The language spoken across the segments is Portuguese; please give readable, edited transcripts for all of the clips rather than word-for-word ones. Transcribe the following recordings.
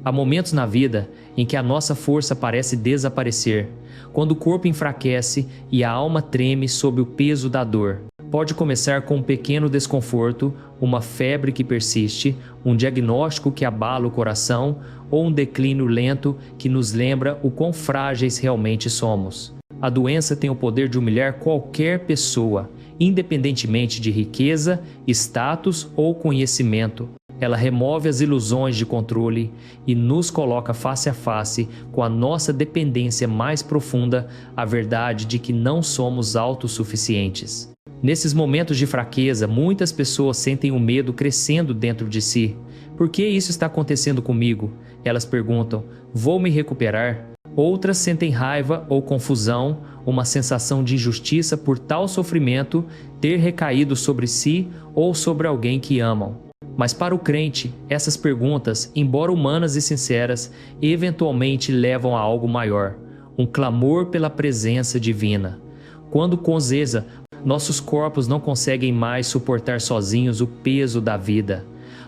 Há momentos na vida em que a nossa força parece desaparecer, quando o corpo enfraquece e a alma treme sob o peso da dor. Pode começar com um pequeno desconforto, uma febre que persiste, um diagnóstico que abala o coração ou um declínio lento que nos lembra o quão frágeis realmente somos. A doença tem o poder de humilhar qualquer pessoa, independentemente de riqueza, status ou conhecimento. Ela remove as ilusões de controle e nos coloca face a face com a nossa dependência mais profunda, a verdade de que não somos autossuficientes. Nesses momentos de fraqueza, muitas pessoas sentem o medo crescendo dentro de si. Por que isso está acontecendo comigo? Elas perguntam, vou me recuperar? Outras sentem raiva ou confusão, uma sensação de injustiça por tal sofrimento ter recaído sobre si ou sobre alguém que amam. Mas para o crente, essas perguntas, embora humanas e sinceras, eventualmente levam a algo maior, um clamor pela presença divina. Quando com zeza, nossos corpos não conseguem mais suportar sozinhos o peso da vida.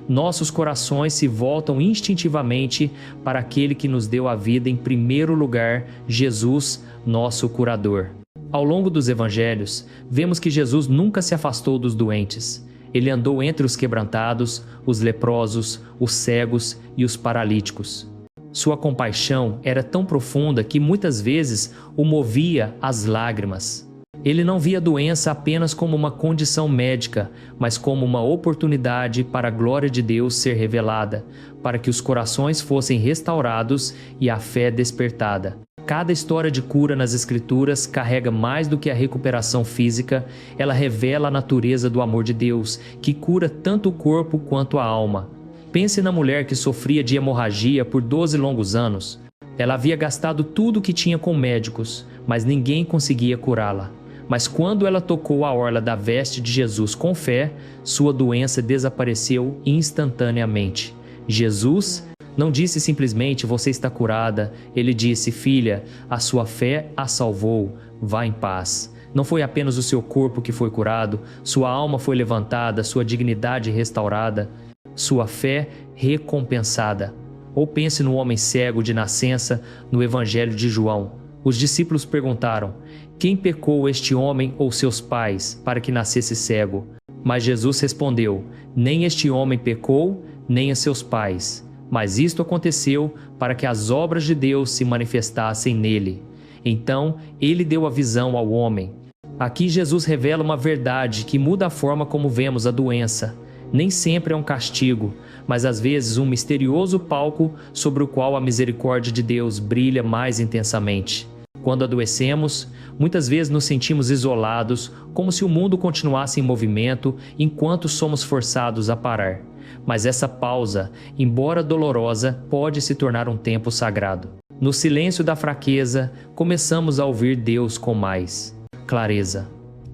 Nossos corações se voltam instintivamente para aquele que nos deu a vida em primeiro lugar, Jesus, nosso curador. Ao longo dos evangelhos, vemos que Jesus nunca se afastou dos doentes. Ele andou entre os quebrantados, os leprosos, os cegos e os paralíticos. Sua compaixão era tão profunda que muitas vezes o movia às lágrimas. Ele não via a doença apenas como uma condição médica, mas como uma oportunidade para a glória de Deus ser revelada, para que os corações fossem restaurados e a fé despertada. Cada história de cura nas Escrituras carrega mais do que a recuperação física, ela revela a natureza do amor de Deus, que cura tanto o corpo quanto a alma. Pense na mulher que sofria de hemorragia por 12 longos anos. Ela havia gastado tudo o que tinha com médicos, mas ninguém conseguia curá-la. Mas quando ela tocou a orla da veste de Jesus com fé, sua doença desapareceu instantaneamente. Jesus não disse simplesmente, você está curada. Ele disse, filha, a sua fé a salvou, vá em paz. Não foi apenas o seu corpo que foi curado, sua alma foi levantada, sua dignidade restaurada, sua fé recompensada. Ou pense no homem cego de nascença no Evangelho de João. Os discípulos perguntaram, quem pecou este homem ou seus pais para que nascesse cego? Mas Jesus respondeu, nem este homem pecou, nem os seus pais. Mas isto aconteceu para que as obras de Deus se manifestassem nele. Então, ele deu a visão ao homem. Aqui Jesus revela uma verdade que muda a forma como vemos a doença. Nem sempre é um castigo, mas às vezes um misterioso palco sobre o qual a misericórdia de Deus brilha mais intensamente. Quando adoecemos, muitas vezes nos sentimos isolados, como se o mundo continuasse em movimento enquanto somos forçados a parar. Mas essa pausa, embora dolorosa, pode se tornar um tempo sagrado. No silêncio da fraqueza, começamos a ouvir Deus com mais clareza.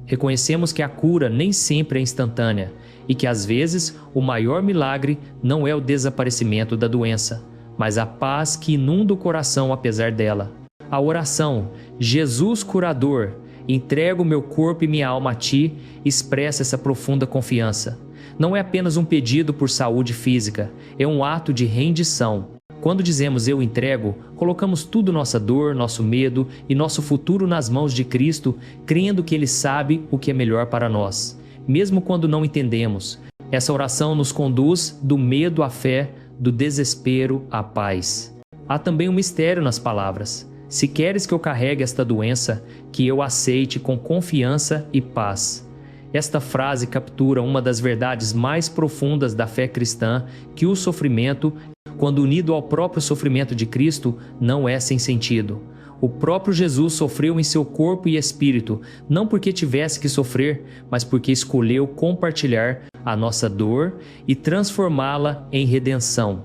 Reconhecemos que a cura nem sempre é instantânea e que às vezes o maior milagre não é o desaparecimento da doença, mas a paz que inunda o coração apesar dela. A oração, Jesus curador, entrego o meu corpo e minha alma a ti, expressa essa profunda confiança. Não é apenas um pedido por saúde física, é um ato de rendição. Quando dizemos eu entrego, colocamos tudo nossa dor, nosso medo e nosso futuro nas mãos de Cristo, crendo que Ele sabe o que é melhor para nós, mesmo quando não entendemos. Essa oração nos conduz do medo à fé, do desespero à paz. Há também um mistério nas palavras. Se queres que eu carregue esta doença, que eu aceite com confiança e paz. Esta frase captura uma das verdades mais profundas da fé cristã, que o sofrimento, quando unido ao próprio sofrimento de Cristo, não é sem sentido. O próprio Jesus sofreu em seu corpo e espírito, não porque tivesse que sofrer, mas porque escolheu compartilhar a nossa dor e transformá-la em redenção.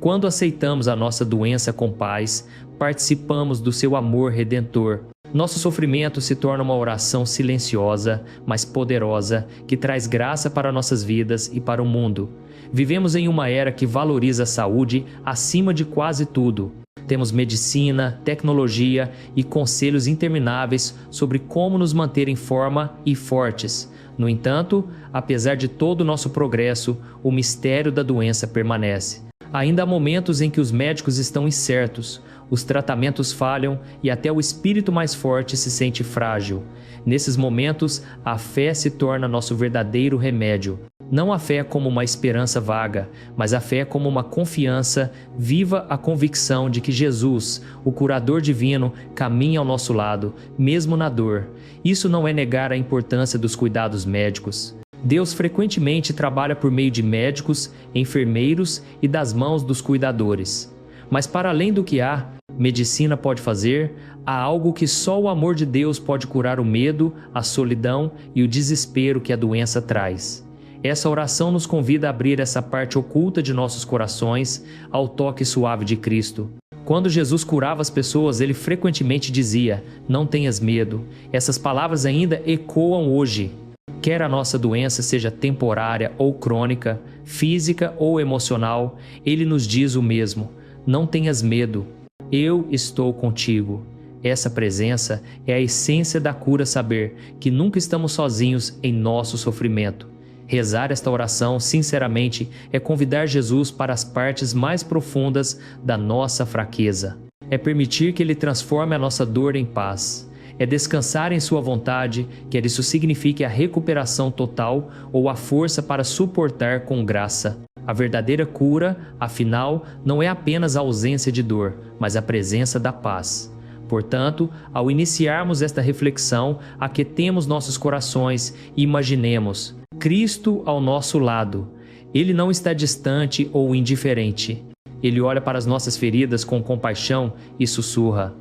Quando aceitamos a nossa doença com paz, participamos do seu amor redentor. Nosso sofrimento se torna uma oração silenciosa, mas poderosa, que traz graça para nossas vidas e para o mundo. Vivemos em uma era que valoriza a saúde acima de quase tudo. Temos medicina, tecnologia e conselhos intermináveis sobre como nos manter em forma e fortes. No entanto, apesar de todo o nosso progresso, o mistério da doença permanece. Ainda há momentos em que os médicos estão incertos, os tratamentos falham e até o espírito mais forte se sente frágil. Nesses momentos, a fé se torna nosso verdadeiro remédio. Não a fé como uma esperança vaga, mas a fé como uma confiança viva, a convicção de que Jesus, o curador divino, caminha ao nosso lado, mesmo na dor. Isso não é negar a importância dos cuidados médicos. Deus frequentemente trabalha por meio de médicos, enfermeiros e das mãos dos cuidadores. Mas para além do que a medicina pode fazer, há algo que só o amor de Deus pode curar: o medo, a solidão e o desespero que a doença traz. Essa oração nos convida a abrir essa parte oculta de nossos corações ao toque suave de Cristo. Quando Jesus curava as pessoas, ele frequentemente dizia: "Não tenhas medo." Essas palavras ainda ecoam hoje. Quer a nossa doença seja temporária ou crônica, física ou emocional, ele nos diz o mesmo: "Não tenhas medo, eu estou contigo." Essa presença é a essência da cura, saber que nunca estamos sozinhos em nosso sofrimento. Rezar esta oração sinceramente é convidar Jesus para as partes mais profundas da nossa fraqueza. É permitir que ele transforme a nossa dor em paz. É descansar em sua vontade, quer isso signifique a recuperação total ou a força para suportar com graça. A verdadeira cura, afinal, não é apenas a ausência de dor, mas a presença da paz. Portanto, ao iniciarmos esta reflexão, aquietemos nossos corações e imaginemos Cristo ao nosso lado. Ele não está distante ou indiferente. Ele olha para as nossas feridas com compaixão e sussurra: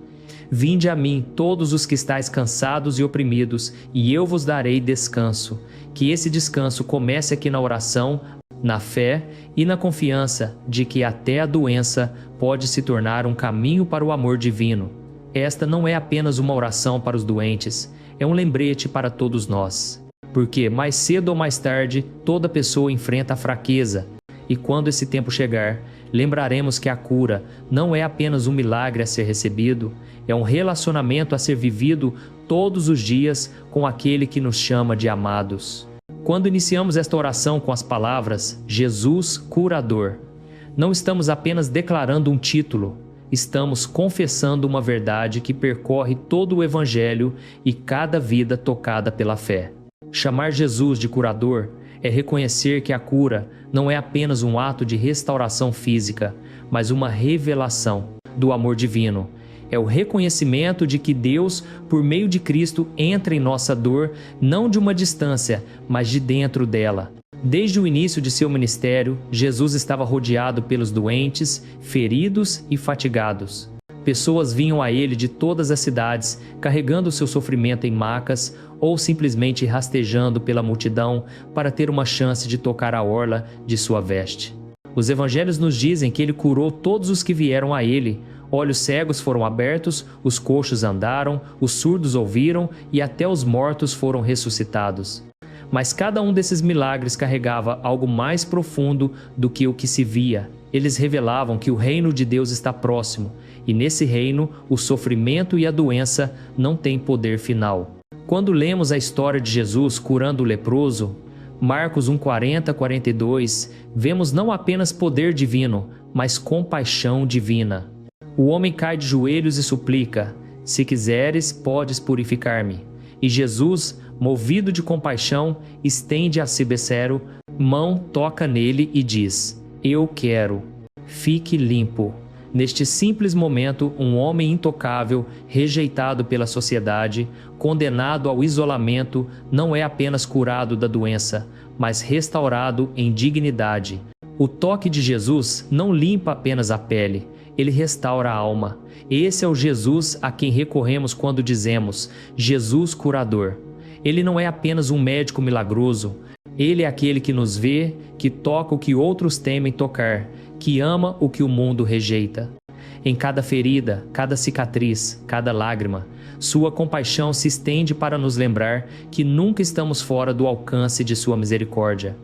"Vinde a mim, todos os que estáis cansados e oprimidos, e eu vos darei descanso." Que esse descanso comece aqui na oração, na fé e na confiança de que até a doença pode se tornar um caminho para o amor divino. Esta não é apenas uma oração para os doentes, é um lembrete para todos nós. Porque mais cedo ou mais tarde, toda pessoa enfrenta a fraqueza. E quando esse tempo chegar, lembraremos que a cura não é apenas um milagre a ser recebido, é um relacionamento a ser vivido todos os dias com aquele que nos chama de amados. Quando iniciamos esta oração com as palavras Jesus Curador, não estamos apenas declarando um título, estamos confessando uma verdade que percorre todo o Evangelho e cada vida tocada pela fé. Chamar Jesus de curador é reconhecer que a cura não é apenas um ato de restauração física, mas uma revelação do amor divino. É o reconhecimento de que Deus, por meio de Cristo, entra em nossa dor, não de uma distância, mas de dentro dela. Desde o início de seu ministério, Jesus estava rodeado pelos doentes, feridos e fatigados. Pessoas vinham a ele de todas as cidades, carregando seu sofrimento em macas ou simplesmente rastejando pela multidão para ter uma chance de tocar a orla de sua veste. Os evangelhos nos dizem que ele curou todos os que vieram a ele. Olhos cegos foram abertos, os coxos andaram, os surdos ouviram e até os mortos foram ressuscitados. Mas cada um desses milagres carregava algo mais profundo do que o que se via. Eles revelavam que o reino de Deus está próximo, e nesse reino o sofrimento e a doença não têm poder final. Quando lemos a história de Jesus curando o leproso, Marcos 1:40-42, vemos não apenas poder divino, mas compaixão divina. O homem cai de joelhos e suplica: "Se quiseres, podes purificar-me." E Jesus, movido de compaixão, estende a si becero, mão toca nele e diz: "Eu quero, fique limpo." Neste simples momento, um homem intocável, rejeitado pela sociedade, condenado ao isolamento, não é apenas curado da doença, mas restaurado em dignidade. O toque de Jesus não limpa apenas a pele, ele restaura a alma. Esse é o Jesus a quem recorremos quando dizemos Jesus Curador. Ele não é apenas um médico milagroso, ele é aquele que nos vê, que toca o que outros temem tocar, que ama o que o mundo rejeita. Em cada ferida, cada cicatriz, cada lágrima, sua compaixão se estende para nos lembrar que nunca estamos fora do alcance de sua misericórdia.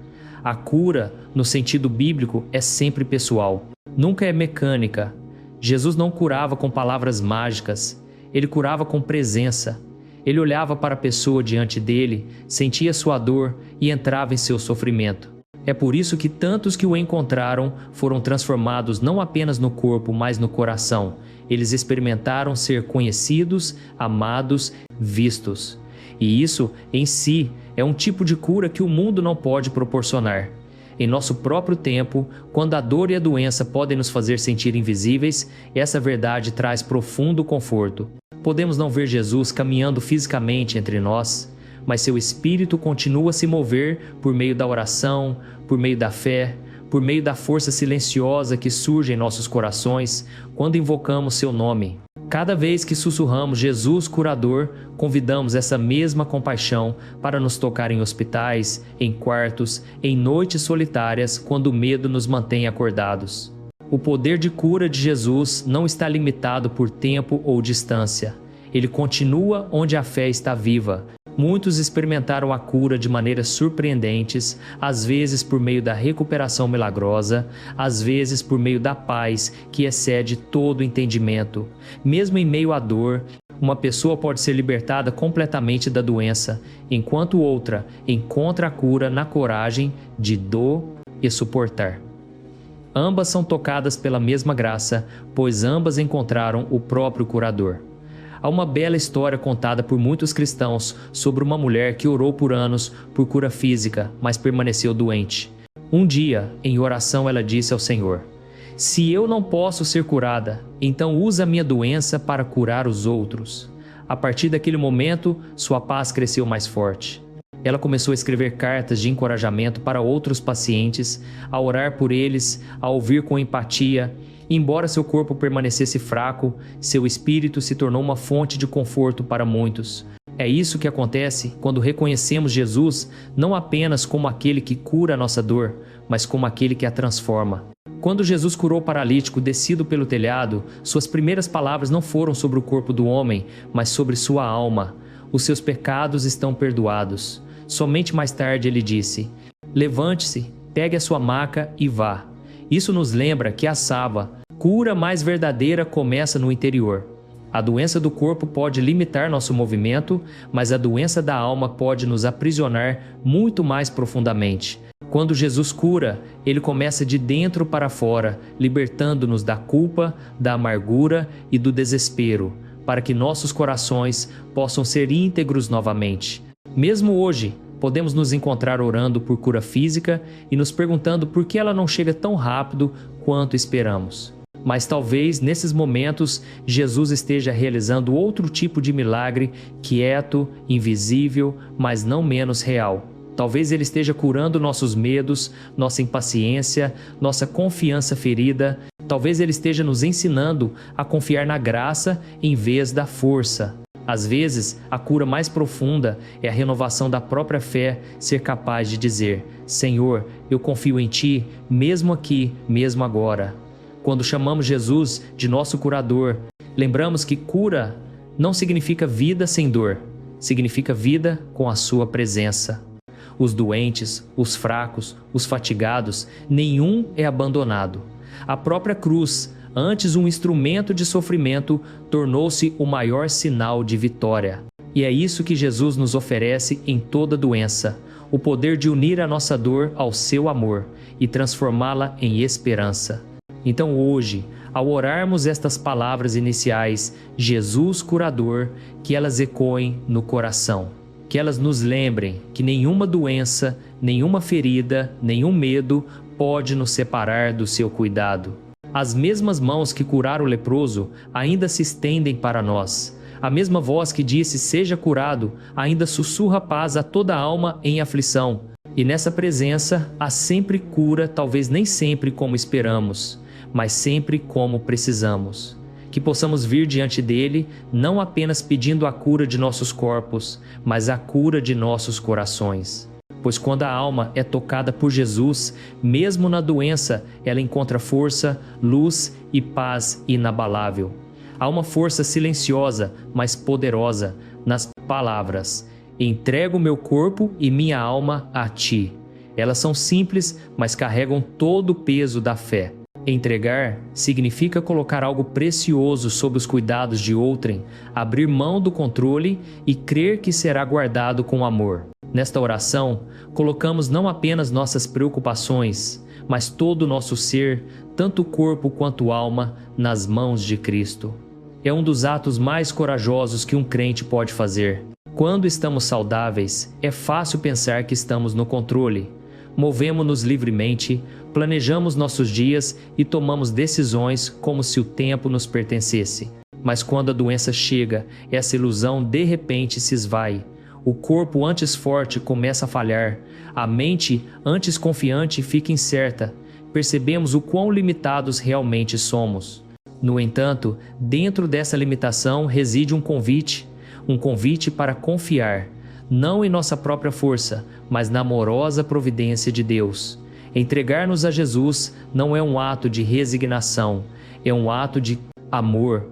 A cura, no sentido bíblico, é sempre pessoal, nunca é mecânica. Jesus não curava com palavras mágicas, ele curava com presença. Ele olhava para a pessoa diante dele, sentia sua dor e entrava em seu sofrimento. É por isso que tantos que o encontraram foram transformados não apenas no corpo, mas no coração. Eles experimentaram ser conhecidos, amados, vistos. E isso, em si, é um tipo de cura que o mundo não pode proporcionar. Em nosso próprio tempo, quando a dor e a doença podem nos fazer sentir invisíveis, essa verdade traz profundo conforto. Podemos não ver Jesus caminhando fisicamente entre nós, mas seu Espírito continua a se mover por meio da oração, por meio da fé, por meio da força silenciosa que surge em nossos corações quando invocamos seu nome. Cada vez que sussurramos Jesus curador, convidamos essa mesma compaixão para nos tocar em hospitais, em quartos, em noites solitárias, quando o medo nos mantém acordados. O poder de cura de Jesus não está limitado por tempo ou distância. Ele continua onde a fé está viva. Muitos experimentaram a cura de maneiras surpreendentes, às vezes por meio da recuperação milagrosa, às vezes por meio da paz que excede todo entendimento. Mesmo em meio à dor, uma pessoa pode ser libertada completamente da doença, enquanto outra encontra a cura na coragem de dor e suportar. Ambas são tocadas pela mesma graça, pois ambas encontraram o próprio curador. Há uma bela história contada por muitos cristãos sobre uma mulher que orou por anos por cura física, mas permaneceu doente. Um dia, em oração, ela disse ao Senhor: "Se eu não posso ser curada, então usa a minha doença para curar os outros." A partir daquele momento, sua paz cresceu mais forte. Ela começou a escrever cartas de encorajamento para outros pacientes, a orar por eles, a ouvir com empatia. Embora seu corpo permanecesse fraco, seu espírito se tornou uma fonte de conforto para muitos. É isso que acontece quando reconhecemos Jesus não apenas como aquele que cura a nossa dor, mas como aquele que a transforma. Quando Jesus curou o paralítico descido pelo telhado, suas primeiras palavras não foram sobre o corpo do homem, mas sobre sua alma. Os seus pecados estão perdoados. Somente mais tarde ele disse: "Levante-se, pegue a sua maca e vá." Isso nos lembra que a cura mais verdadeira começa no interior. A doença do corpo pode limitar nosso movimento, mas a doença da alma pode nos aprisionar muito mais profundamente. Quando Jesus cura, ele começa de dentro para fora, libertando-nos da culpa, da amargura e do desespero, para que nossos corações possam ser íntegros novamente. Mesmo hoje, podemos nos encontrar orando por cura física e nos perguntando por que ela não chega tão rápido quanto esperamos. Mas talvez, nesses momentos, Jesus esteja realizando outro tipo de milagre, quieto, invisível, mas não menos real. Talvez ele esteja curando nossos medos, nossa impaciência, nossa confiança ferida. Talvez ele esteja nos ensinando a confiar na graça em vez da força. Às vezes, a cura mais profunda é a renovação da própria fé, ser capaz de dizer: "Senhor, eu confio em Ti, mesmo aqui, mesmo agora." Quando chamamos Jesus de nosso curador, lembramos que cura não significa vida sem dor, significa vida com a Sua presença. Os doentes, os fracos, os fatigados, nenhum é abandonado. A própria cruz, antes um instrumento de sofrimento, tornou-se o maior sinal de vitória. E é isso que Jesus nos oferece em toda doença: o poder de unir a nossa dor ao seu amor e transformá-la em esperança. Então hoje, ao orarmos estas palavras iniciais, Jesus curador, que elas ecoem no coração, que elas nos lembrem que nenhuma doença, nenhuma ferida, nenhum medo pode nos separar do seu cuidado. As mesmas mãos que curaram o leproso ainda se estendem para nós. A mesma voz que disse "seja curado" ainda sussurra paz a toda alma em aflição. E nessa presença há sempre cura, talvez nem sempre como esperamos, mas sempre como precisamos. Que possamos vir diante dele, não apenas pedindo a cura de nossos corpos, mas a cura de nossos corações. Pois quando a alma é tocada por Jesus, mesmo na doença, ela encontra força, luz e paz inabalável. Há uma força silenciosa, mas poderosa, nas palavras: "Entrego o meu corpo e minha alma a Ti." Elas são simples, mas carregam todo o peso da fé. Entregar significa colocar algo precioso sob os cuidados de outrem, abrir mão do controle e crer que será guardado com amor. Nesta oração, colocamos não apenas nossas preocupações, mas todo o nosso ser, tanto corpo quanto alma, nas mãos de Cristo. É um dos atos mais corajosos que um crente pode fazer. Quando estamos saudáveis, é fácil pensar que estamos no controle. Movemos-nos livremente, planejamos nossos dias e tomamos decisões como se o tempo nos pertencesse. Mas quando a doença chega, essa ilusão de repente se esvai. O corpo antes forte começa a falhar, a mente antes confiante fica incerta. Percebemos o quão limitados realmente somos. No entanto, dentro dessa limitação reside um convite para confiar, não em nossa própria força, mas na amorosa providência de Deus. Entregar-nos a Jesus não é um ato de resignação, é um ato de amor.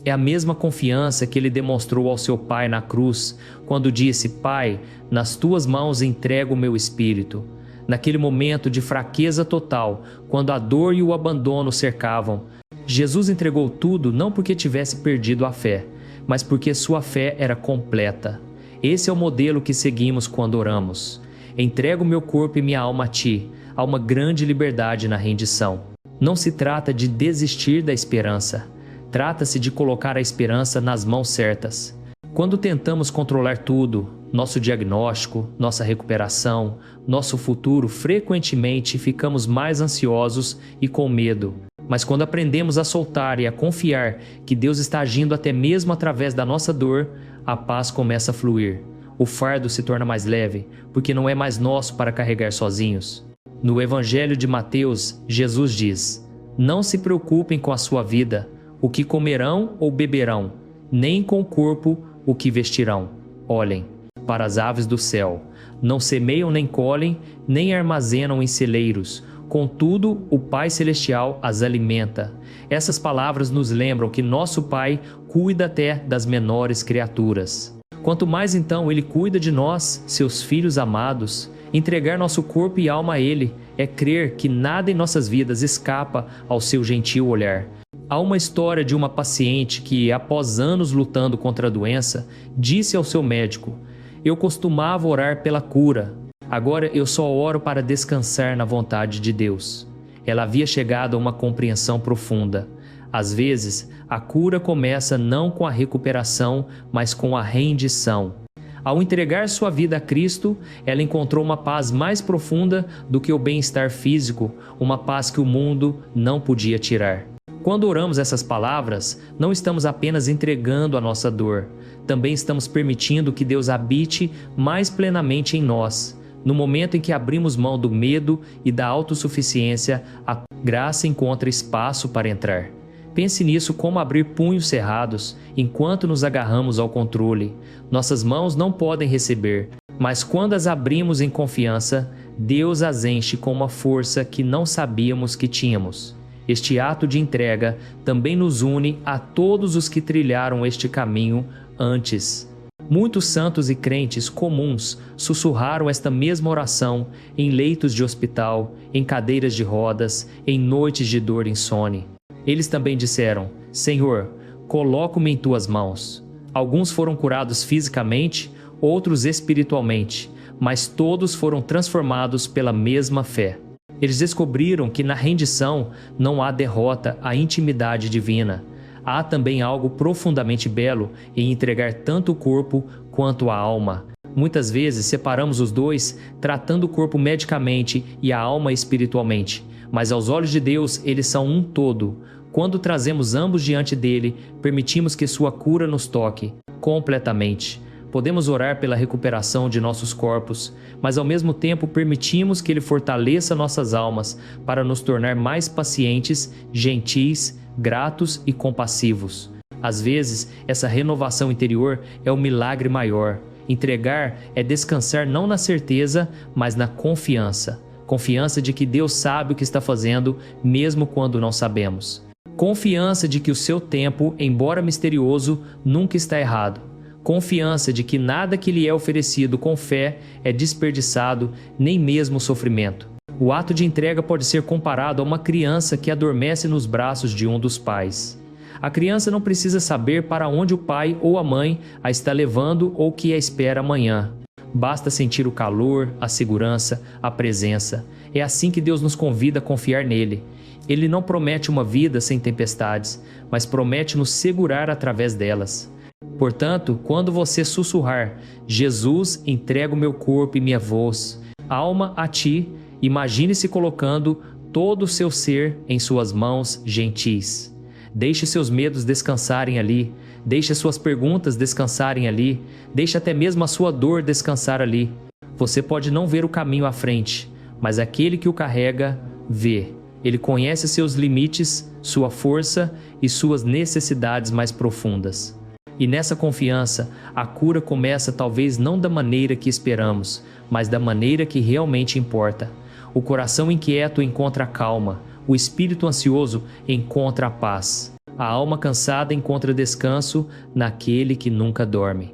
É a mesma confiança que ele demonstrou ao seu Pai na cruz, quando disse: Pai, nas tuas mãos entrego o meu espírito. Naquele momento de fraqueza total, quando a dor e o abandono cercavam, Jesus entregou tudo não porque tivesse perdido a fé, mas porque sua fé era completa. Esse é o modelo que seguimos quando oramos. Entrego meu corpo e minha alma a ti. Há uma grande liberdade na rendição. Não se trata de desistir da esperança. Trata-se de colocar a esperança nas mãos certas. Quando tentamos controlar tudo, nosso diagnóstico, nossa recuperação, nosso futuro, frequentemente ficamos mais ansiosos e com medo. Mas quando aprendemos a soltar e a confiar que Deus está agindo até mesmo através da nossa dor, a paz começa a fluir. O fardo se torna mais leve, porque não é mais nosso para carregar sozinhos. No Evangelho de Mateus, Jesus diz: Não se preocupem com a sua vida, o que comerão ou beberão, nem com o corpo o que vestirão. Olhem para as aves do céu. Não semeiam nem colhem, nem armazenam em celeiros. Contudo, o Pai Celestial as alimenta. Essas palavras nos lembram que nosso Pai cuida até das menores criaturas. Quanto mais então Ele cuida de nós, seus filhos amados, entregar nosso corpo e alma a Ele é crer que nada em nossas vidas escapa ao seu gentil olhar. Há uma história de uma paciente que, após anos lutando contra a doença, disse ao seu médico: Eu costumava orar pela cura. Agora eu só oro para descansar na vontade de Deus. Ela havia chegado a uma compreensão profunda. Às vezes, a cura começa não com a recuperação, mas com a rendição. Ao entregar sua vida a Cristo, ela encontrou uma paz mais profunda do que o bem-estar físico, uma paz que o mundo não podia tirar. Quando oramos essas palavras, não estamos apenas entregando a nossa dor, também estamos permitindo que Deus habite mais plenamente em nós. No momento em que abrimos mão do medo e da autossuficiência, a graça encontra espaço para entrar. Pense nisso como abrir punhos cerrados enquanto nos agarramos ao controle. Nossas mãos não podem receber, mas quando as abrimos em confiança, Deus as enche com uma força que não sabíamos que tínhamos. Este ato de entrega também nos une a todos os que trilharam este caminho antes. Muitos santos e crentes comuns sussurraram esta mesma oração em leitos de hospital, em cadeiras de rodas, em noites de dor e insônia. Eles também disseram: Senhor, coloco-me em tuas mãos. Alguns foram curados fisicamente, outros espiritualmente, mas todos foram transformados pela mesma fé. Eles descobriram que na rendição não há derrota à intimidade divina. Há também algo profundamente belo em entregar tanto o corpo quanto a alma. Muitas vezes separamos os dois, tratando o corpo medicamente e a alma espiritualmente, mas aos olhos de Deus eles são um todo. Quando trazemos ambos diante dele, permitimos que sua cura nos toque completamente. Podemos orar pela recuperação de nossos corpos, mas ao mesmo tempo permitimos que Ele fortaleça nossas almas para nos tornar mais pacientes, gentis, gratos e compassivos. Às vezes, essa renovação interior é o milagre maior. Entregar é descansar não na certeza, mas na confiança. Confiança de que Deus sabe o que está fazendo, mesmo quando não sabemos. Confiança de que o seu tempo, embora misterioso, nunca está errado. Confiança de que nada que lhe é oferecido com fé é desperdiçado, nem mesmo o sofrimento. O ato de entrega pode ser comparado a uma criança que adormece nos braços de um dos pais. A criança não precisa saber para onde o pai ou a mãe a está levando ou que a espera amanhã. Basta sentir o calor, a segurança, a presença. É assim que Deus nos convida a confiar nele. Ele não promete uma vida sem tempestades, mas promete nos segurar através delas. Portanto, quando você sussurrar, Jesus, entrega o meu corpo e minha voz, alma a ti, imagine-se colocando todo o seu ser em suas mãos gentis. Deixe seus medos descansarem ali, deixe suas perguntas descansarem ali, deixe até mesmo a sua dor descansar ali. Você pode não ver o caminho à frente, mas aquele que o carrega, vê. Ele conhece seus limites, sua força e suas necessidades mais profundas. E nessa confiança, a cura começa talvez não da maneira que esperamos, mas da maneira que realmente importa. O coração inquieto encontra a calma, o espírito ansioso encontra a paz. A alma cansada encontra descanso naquele que nunca dorme.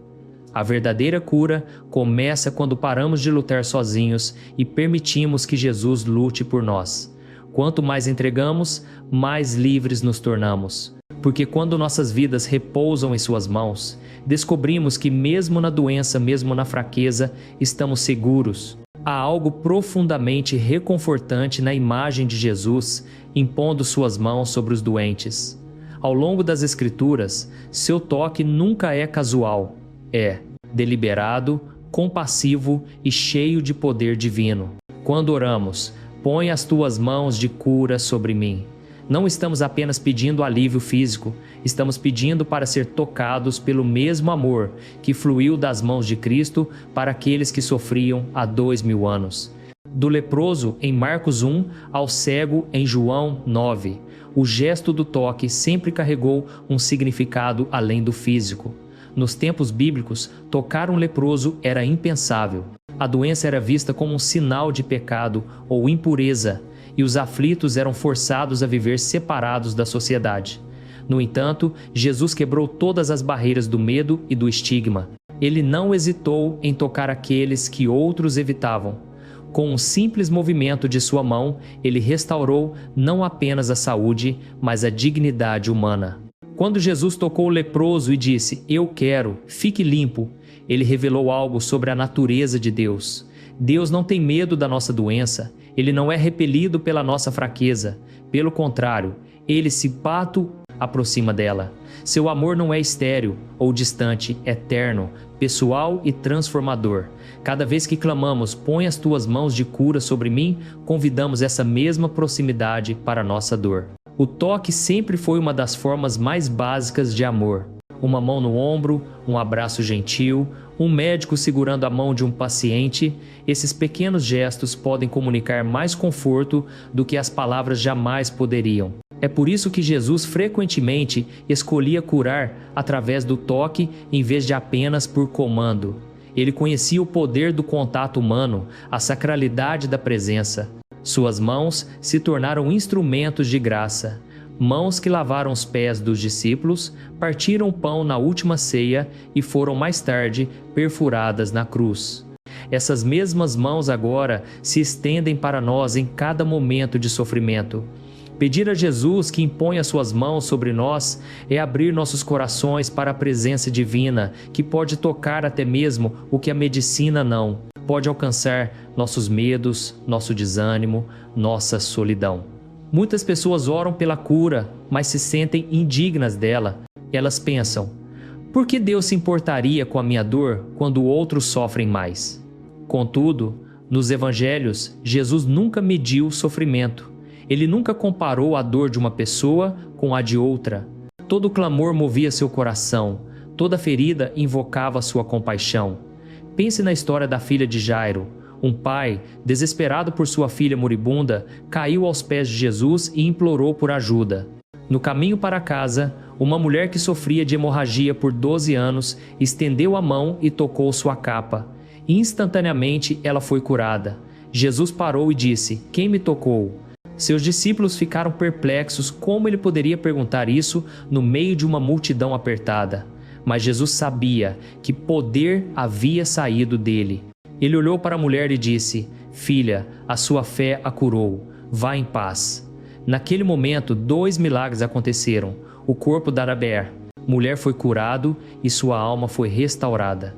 A verdadeira cura começa quando paramos de lutar sozinhos e permitimos que Jesus lute por nós. Quanto mais entregamos, mais livres nos tornamos. Porque quando nossas vidas repousam em suas mãos, descobrimos que mesmo na doença, mesmo na fraqueza, estamos seguros. Há algo profundamente reconfortante na imagem de Jesus impondo suas mãos sobre os doentes. Ao longo das Escrituras, seu toque nunca é casual, é deliberado, compassivo e cheio de poder divino. Quando oramos, põe as tuas mãos de cura sobre mim. Não estamos apenas pedindo alívio físico, estamos pedindo para ser tocados pelo mesmo amor que fluiu das mãos de Cristo para aqueles que sofriam há 2000 anos. Do leproso em Marcos 1 ao cego em João 9, o gesto do toque sempre carregou um significado além do físico. Nos tempos bíblicos, tocar um leproso era impensável. A doença era vista como um sinal de pecado ou impureza, e os aflitos eram forçados a viver separados da sociedade. No entanto, Jesus quebrou todas as barreiras do medo e do estigma. Ele não hesitou em tocar aqueles que outros evitavam. Com um simples movimento de sua mão, ele restaurou não apenas a saúde, mas a dignidade humana. Quando Jesus tocou o leproso e disse, "Eu quero, fique limpo", ele revelou algo sobre a natureza de Deus. Deus não tem medo da nossa doença, ele não é repelido pela nossa fraqueza. Pelo contrário, ele se aproxima dela. Seu amor não é estéril ou distante, eterno, pessoal e transformador. Cada vez que clamamos, põe as tuas mãos de cura sobre mim, convidamos essa mesma proximidade para a nossa dor. O toque sempre foi uma das formas mais básicas de amor. Uma mão no ombro, um abraço gentil, um médico segurando a mão de um paciente, esses pequenos gestos podem comunicar mais conforto do que as palavras jamais poderiam. É por isso que Jesus frequentemente escolhia curar através do toque em vez de apenas por comando. Ele conhecia o poder do contato humano, a sacralidade da presença. Suas mãos se tornaram instrumentos de graça. Mãos que lavaram os pés dos discípulos, partiram o pão na última ceia e foram mais tarde perfuradas na cruz. Essas mesmas mãos agora se estendem para nós em cada momento de sofrimento. Pedir a Jesus que imponha suas mãos sobre nós é abrir nossos corações para a presença divina, que pode tocar até mesmo o que a medicina não. Pode alcançar nossos medos, nosso desânimo, nossa solidão. Muitas pessoas oram pela cura, mas se sentem indignas dela. Elas pensam, por que Deus se importaria com a minha dor quando outros sofrem mais? Contudo, nos evangelhos, Jesus nunca mediu o sofrimento. Ele nunca comparou a dor de uma pessoa com a de outra. Todo clamor movia seu coração, toda ferida invocava sua compaixão. Pense na história da filha de Jairo. Um pai, desesperado por sua filha moribunda, caiu aos pés de Jesus e implorou por ajuda. No caminho para casa, uma mulher que sofria de hemorragia por 12 anos estendeu a mão e tocou sua capa. Instantaneamente ela foi curada. Jesus parou e disse, "Quem me tocou?" Seus discípulos ficaram perplexos como ele poderia perguntar isso no meio de uma multidão apertada. Mas Jesus sabia que poder havia saído dele. Ele olhou para a mulher e disse, "Filha, a sua fé a curou. Vá em paz." Naquele momento, 2 milagres aconteceram. O corpo da mulher foi curado e sua alma foi restaurada.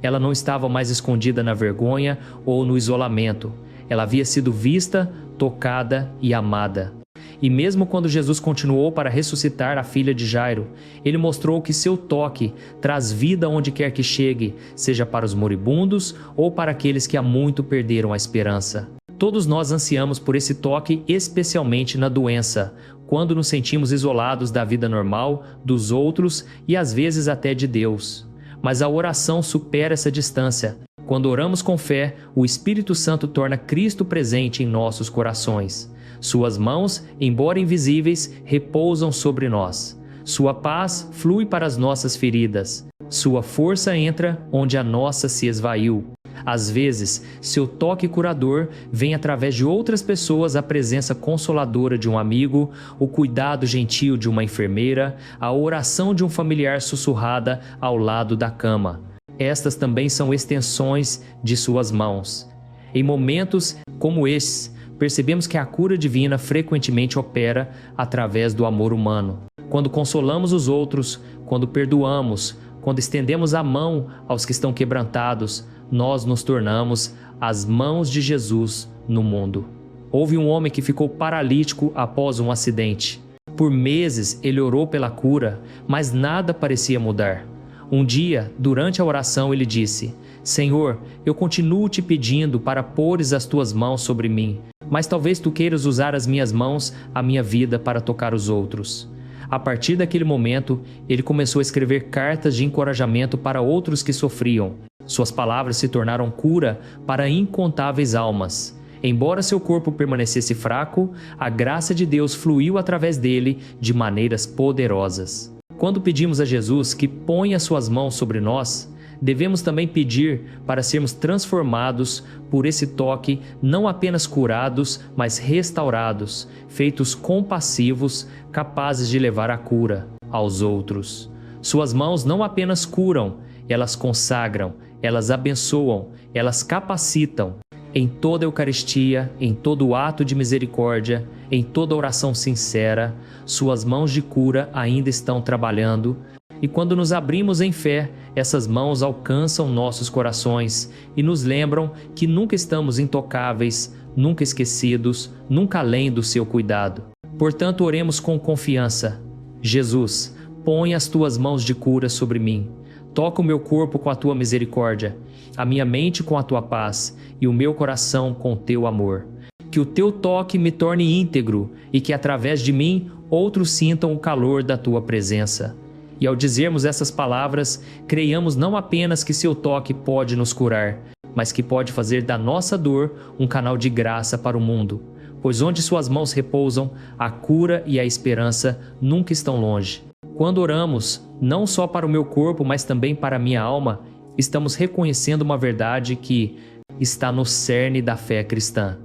Ela não estava mais escondida na vergonha ou no isolamento. Ela havia sido vista, tocada e amada. E mesmo quando Jesus continuou para ressuscitar a filha de Jairo, ele mostrou que seu toque traz vida onde quer que chegue, seja para os moribundos ou para aqueles que há muito perderam a esperança. Todos nós ansiamos por esse toque, especialmente na doença, quando nos sentimos isolados da vida normal, dos outros e às vezes até de Deus. Mas a oração supera essa distância. Quando oramos com fé, o Espírito Santo torna Cristo presente em nossos corações. Suas mãos, embora invisíveis, repousam sobre nós. Sua paz flui para as nossas feridas. Sua força entra onde a nossa se esvaiu. Às vezes, seu toque curador vem através de outras pessoas, a presença consoladora de um amigo, o cuidado gentil de uma enfermeira, a oração de um familiar sussurrada ao lado da cama. Estas também são extensões de suas mãos. Em momentos como estes, percebemos que a cura divina frequentemente opera através do amor humano. Quando consolamos os outros, quando perdoamos, quando estendemos a mão aos que estão quebrantados, nós nos tornamos as mãos de Jesus no mundo. Houve um homem que ficou paralítico após um acidente. Por meses ele orou pela cura, mas nada parecia mudar. Um dia, durante a oração, ele disse: Senhor, eu continuo te pedindo para pôres as tuas mãos sobre mim, mas talvez tu queiras usar as minhas mãos, a minha vida, para tocar os outros. A partir daquele momento, ele começou a escrever cartas de encorajamento para outros que sofriam. Suas palavras se tornaram cura para incontáveis almas. Embora seu corpo permanecesse fraco, a graça de Deus fluiu através dele de maneiras poderosas. Quando pedimos a Jesus que ponha suas mãos sobre nós, devemos também pedir para sermos transformados por esse toque, não apenas curados, mas restaurados, feitos compassivos, capazes de levar a cura aos outros. Suas mãos não apenas curam, elas consagram, elas abençoam, elas capacitam. Em toda Eucaristia, em todo ato de misericórdia, em toda oração sincera, suas mãos de cura ainda estão trabalhando. E quando nos abrimos em fé, essas mãos alcançam nossos corações e nos lembram que nunca estamos intocáveis, nunca esquecidos, nunca além do seu cuidado. Portanto, oremos com confiança. Jesus, põe as tuas mãos de cura sobre mim. Toca o meu corpo com a tua misericórdia, a minha mente com a tua paz e o meu coração com o teu amor. Que o teu toque me torne íntegro e que através de mim outros sintam o calor da tua presença. E ao dizermos essas palavras, creiamos não apenas que seu toque pode nos curar, mas que pode fazer da nossa dor um canal de graça para o mundo. Pois onde suas mãos repousam, a cura e a esperança nunca estão longe. Quando oramos, não só para o meu corpo, mas também para a minha alma, estamos reconhecendo uma verdade que está no cerne da fé cristã.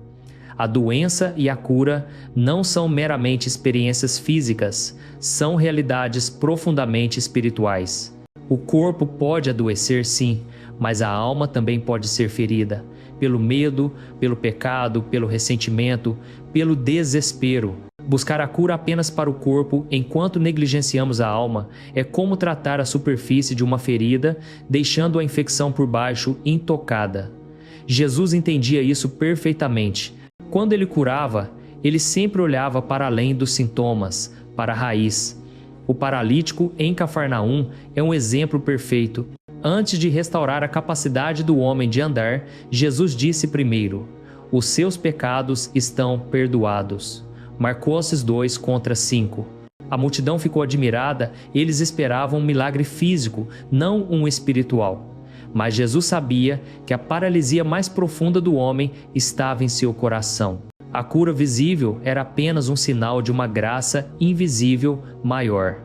A doença e a cura não são meramente experiências físicas, são realidades profundamente espirituais. O corpo pode adoecer, sim, mas a alma também pode ser ferida, pelo medo, pelo pecado, pelo ressentimento, pelo desespero. Buscar a cura apenas para o corpo enquanto negligenciamos a alma é como tratar a superfície de uma ferida, deixando a infecção por baixo intocada. Jesus entendia isso perfeitamente. Quando ele curava, ele sempre olhava para além dos sintomas, para a raiz. O paralítico em Cafarnaum é um exemplo perfeito. Antes de restaurar a capacidade do homem de andar, Jesus disse primeiro: os seus pecados estão perdoados. Marcos 2:5. A multidão ficou admirada, eles esperavam um milagre físico, não um espiritual. Mas Jesus sabia que a paralisia mais profunda do homem estava em seu coração. A cura visível era apenas um sinal de uma graça invisível maior.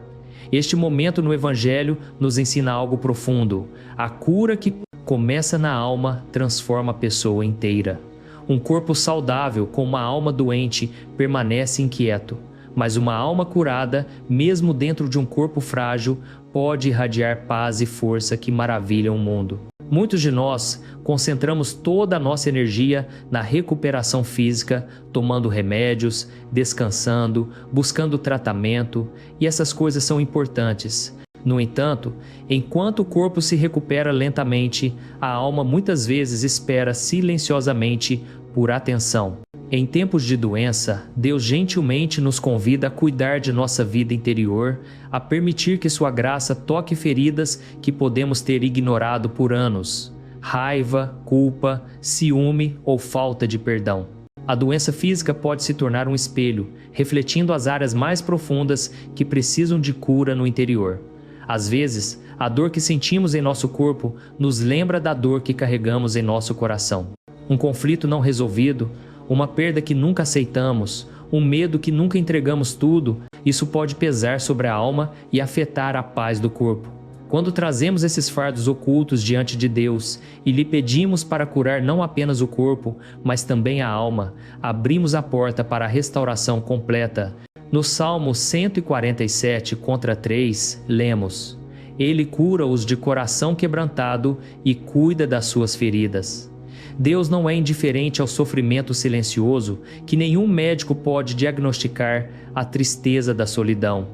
Este momento no Evangelho nos ensina algo profundo. A cura que começa na alma transforma a pessoa inteira. Um corpo saudável com uma alma doente permanece inquieto, mas uma alma curada, mesmo dentro de um corpo frágil, pode irradiar paz e força que maravilham o mundo. Muitos de nós concentramos toda a nossa energia na recuperação física, tomando remédios, descansando, buscando tratamento, e essas coisas são importantes. No entanto, enquanto o corpo se recupera lentamente, a alma muitas vezes espera silenciosamente por atenção. Em tempos de doença, Deus gentilmente nos convida a cuidar de nossa vida interior, a permitir que sua graça toque feridas que podemos ter ignorado por anos: raiva, culpa, ciúme ou falta de perdão. A doença física pode se tornar um espelho, refletindo as áreas mais profundas que precisam de cura no interior. Às vezes, a dor que sentimos em nosso corpo nos lembra da dor que carregamos em nosso coração. Um conflito não resolvido, uma perda que nunca aceitamos, um medo que nunca entregamos tudo, isso pode pesar sobre a alma e afetar a paz do corpo. Quando trazemos esses fardos ocultos diante de Deus e lhe pedimos para curar não apenas o corpo, mas também a alma, abrimos a porta para a restauração completa. No Salmo 147, contra 3, lemos: Ele cura os de coração quebrantado e cuida das suas feridas. Deus não é indiferente ao sofrimento silencioso que nenhum médico pode diagnosticar, a tristeza da solidão,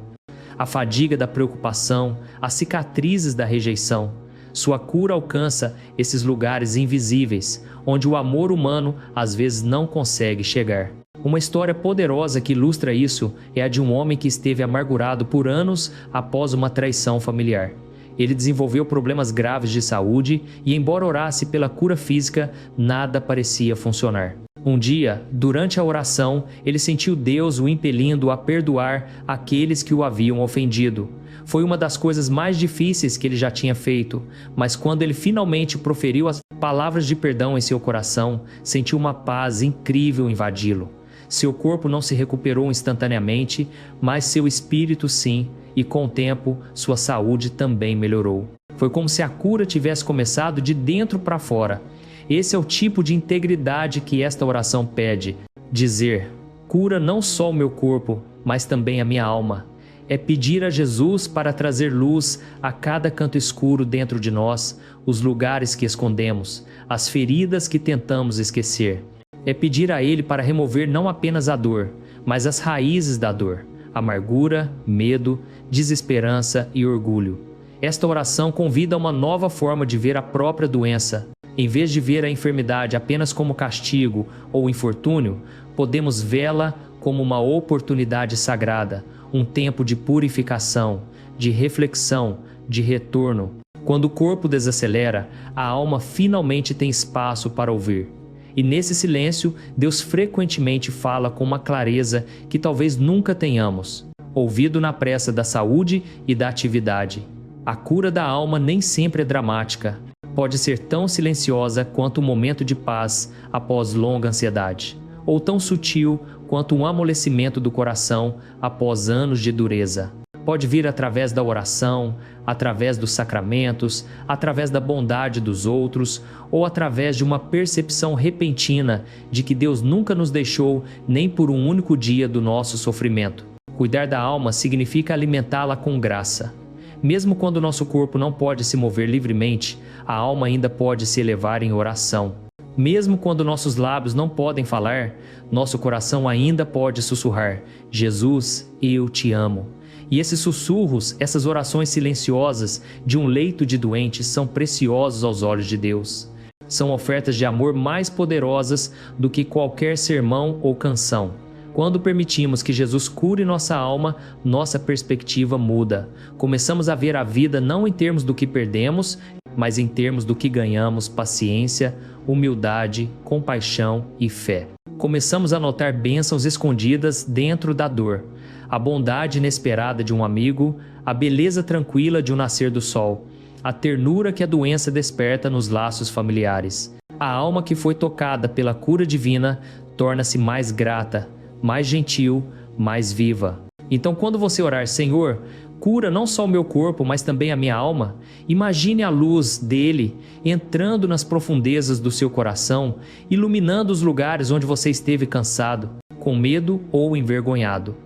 a fadiga da preocupação, as cicatrizes da rejeição. Sua cura alcança esses lugares invisíveis, onde o amor humano às vezes não consegue chegar. Uma história poderosa que ilustra isso é a de um homem que esteve amargurado por anos após uma traição familiar. Ele desenvolveu problemas graves de saúde e, embora orasse pela cura física, nada parecia funcionar. Um dia, durante a oração, ele sentiu Deus o impelindo a perdoar aqueles que o haviam ofendido. Foi uma das coisas mais difíceis que ele já tinha feito, mas quando ele finalmente proferiu as palavras de perdão em seu coração, sentiu uma paz incrível invadi-lo. Seu corpo não se recuperou instantaneamente, mas seu espírito sim, e com o tempo, sua saúde também melhorou. Foi como se a cura tivesse começado de dentro para fora. Esse é o tipo de integridade que esta oração pede. Dizer: cura não só o meu corpo, mas também a minha alma. É pedir a Jesus para trazer luz a cada canto escuro dentro de nós, os lugares que escondemos, as feridas que tentamos esquecer. É pedir a Ele para remover não apenas a dor, mas as raízes da dor: amargura, medo, desesperança e orgulho. Esta oração convida a uma nova forma de ver a própria doença. Em vez de ver a enfermidade apenas como castigo ou infortúnio, podemos vê-la como uma oportunidade sagrada, um tempo de purificação, de reflexão, de retorno. Quando o corpo desacelera, a alma finalmente tem espaço para ouvir. E nesse silêncio, Deus frequentemente fala com uma clareza que talvez nunca tenhamos, ouvido na pressa da saúde e da atividade. A cura da alma nem sempre é dramática. Pode ser tão silenciosa quanto um momento de paz após longa ansiedade, ou tão sutil quanto um amolecimento do coração após anos de dureza. Pode vir através da oração, através dos sacramentos, através da bondade dos outros ou através de uma percepção repentina de que Deus nunca nos deixou nem por um único dia do nosso sofrimento. Cuidar da alma significa alimentá-la com graça. Mesmo quando nosso corpo não pode se mover livremente, a alma ainda pode se elevar em oração. Mesmo quando nossos lábios não podem falar, nosso coração ainda pode sussurrar: Jesus, eu te amo. E esses sussurros, essas orações silenciosas de um leito de doente são preciosos aos olhos de Deus. São ofertas de amor mais poderosas do que qualquer sermão ou canção. Quando permitimos que Jesus cure nossa alma, nossa perspectiva muda. Começamos a ver a vida não em termos do que perdemos, mas em termos do que ganhamos: paciência, humildade, compaixão e fé. Começamos a notar bênçãos escondidas dentro da dor. A bondade inesperada de um amigo, a beleza tranquila de um nascer do sol, a ternura que a doença desperta nos laços familiares. A alma que foi tocada pela cura divina torna-se mais grata, mais gentil, mais viva. Então, quando você orar: Senhor, cura não só o meu corpo, mas também a minha alma, imagine a luz dele entrando nas profundezas do seu coração, iluminando os lugares onde você esteve cansado, com medo ou envergonhado.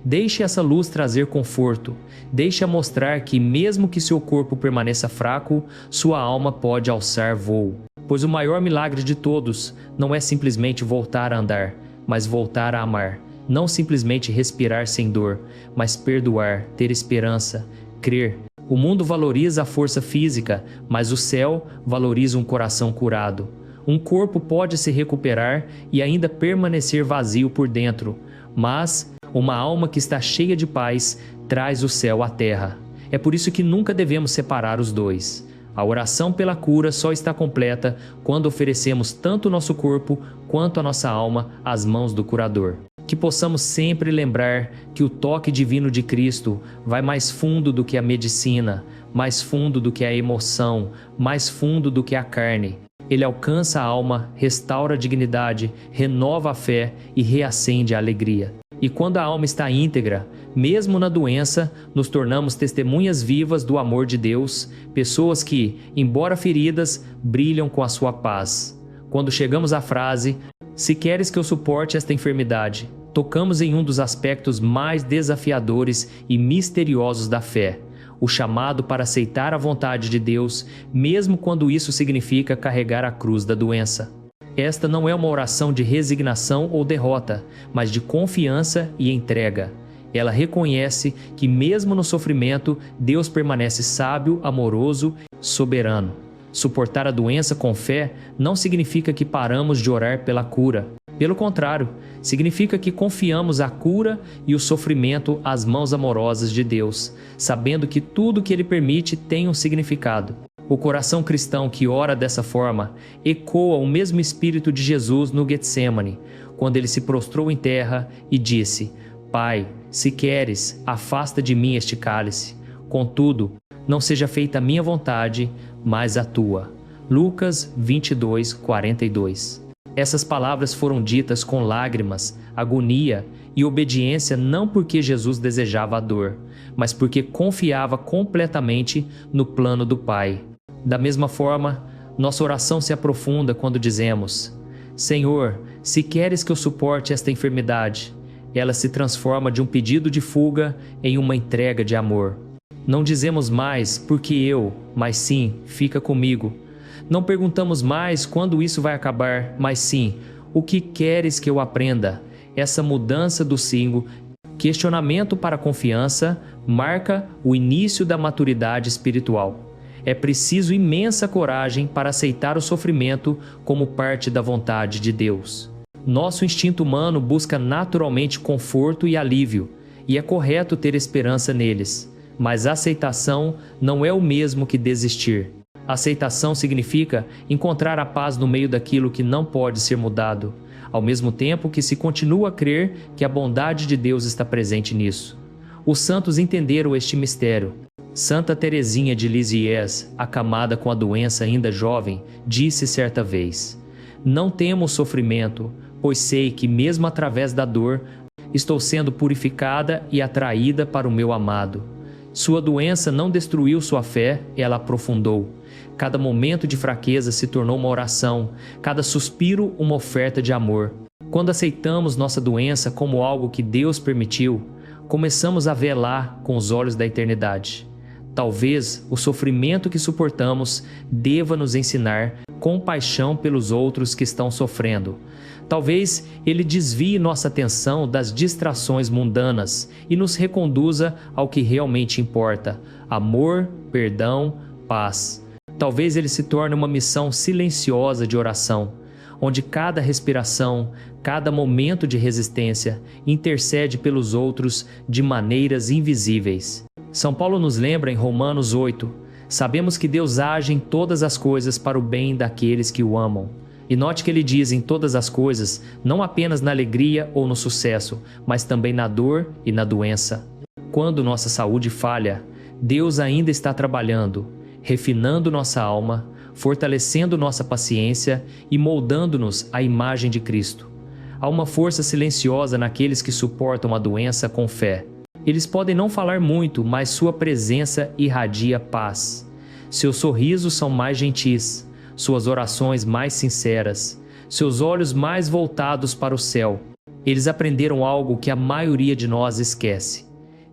Deixe essa luz trazer conforto. Deixe-a mostrar que, mesmo que seu corpo permaneça fraco, sua alma pode alçar voo. Pois o maior milagre de todos não é simplesmente voltar a andar, mas voltar a amar. Não simplesmente respirar sem dor, mas perdoar, ter esperança, crer. O mundo valoriza a força física, mas o céu valoriza um coração curado. Um corpo pode se recuperar e ainda permanecer vazio por dentro, mas uma alma que está cheia de paz traz o céu à terra. É por isso que nunca devemos separar os dois. A oração pela cura só está completa quando oferecemos tanto o nosso corpo quanto a nossa alma às mãos do curador. Que possamos sempre lembrar que o toque divino de Cristo vai mais fundo do que a medicina, mais fundo do que a emoção, mais fundo do que a carne. Ele alcança a alma, restaura a dignidade, renova a fé e reacende a alegria. E quando a alma está íntegra, mesmo na doença, nos tornamos testemunhas vivas do amor de Deus, pessoas que, embora feridas, brilham com a sua paz. Quando chegamos à frase, se queres que eu suporte esta enfermidade, tocamos em um dos aspectos mais desafiadores e misteriosos da fé, o chamado para aceitar a vontade de Deus, mesmo quando isso significa carregar a cruz da doença. Esta não é uma oração de resignação ou derrota, mas de confiança e entrega. Ela reconhece que mesmo no sofrimento, Deus permanece sábio, amoroso, soberano. Suportar a doença com fé não significa que paramos de orar pela cura. Pelo contrário, significa que confiamos a cura e o sofrimento às mãos amorosas de Deus, sabendo que tudo que Ele permite tem um significado. O coração cristão que ora dessa forma ecoa o mesmo espírito de Jesus no Getsemane, quando ele se prostrou em terra e disse: Pai, se queres, afasta de mim este cálice. Contudo, não seja feita a minha vontade, mas a tua. Lucas 22, 42. Essas palavras foram ditas com lágrimas, agonia e obediência não porque Jesus desejava a dor, mas porque confiava completamente no plano do Pai. Da mesma forma, nossa oração se aprofunda quando dizemos: Senhor, se queres que eu suporte esta enfermidade, ela se transforma de um pedido de fuga em uma entrega de amor. Não dizemos mais porque eu, mas sim, fica comigo. Não perguntamos mais quando isso vai acabar, mas sim, o que queres que eu aprenda? Essa mudança do signo, questionamento para confiança, marca o início da maturidade espiritual. É preciso imensa coragem para aceitar o sofrimento como parte da vontade de Deus. Nosso instinto humano busca naturalmente conforto e alívio, e é correto ter esperança neles. Mas a aceitação não é o mesmo que desistir. Aceitação significa encontrar a paz no meio daquilo que não pode ser mudado, ao mesmo tempo que se continua a crer que a bondade de Deus está presente nisso. Os santos entenderam este mistério. Santa Teresinha de Lisieux, acamada com a doença ainda jovem, disse certa vez: Não temo o sofrimento, pois sei que mesmo através da dor, estou sendo purificada e atraída para o meu amado. Sua doença não destruiu sua fé, ela aprofundou. Cada momento de fraqueza se tornou uma oração, cada suspiro uma oferta de amor. Quando aceitamos nossa doença como algo que Deus permitiu, começamos a vê-la com os olhos da eternidade. Talvez o sofrimento que suportamos deva nos ensinar compaixão pelos outros que estão sofrendo. Talvez ele desvie nossa atenção das distrações mundanas e nos reconduza ao que realmente importa: amor, perdão, paz. Talvez ele se torne uma missão silenciosa de oração, onde cada respiração, cada momento de resistência intercede pelos outros de maneiras invisíveis. São Paulo nos lembra em Romanos 8: sabemos que Deus age em todas as coisas para o bem daqueles que o amam. E note que ele diz em todas as coisas, não apenas na alegria ou no sucesso, mas também na dor e na doença. Quando nossa saúde falha, Deus ainda está trabalhando, refinando nossa alma, fortalecendo nossa paciência e moldando-nos à imagem de Cristo. Há uma força silenciosa naqueles que suportam a doença com fé. Eles podem não falar muito, mas sua presença irradia paz. Seus sorrisos são mais gentis, suas orações mais sinceras, seus olhos mais voltados para o céu. Eles aprenderam algo que a maioria de nós esquece: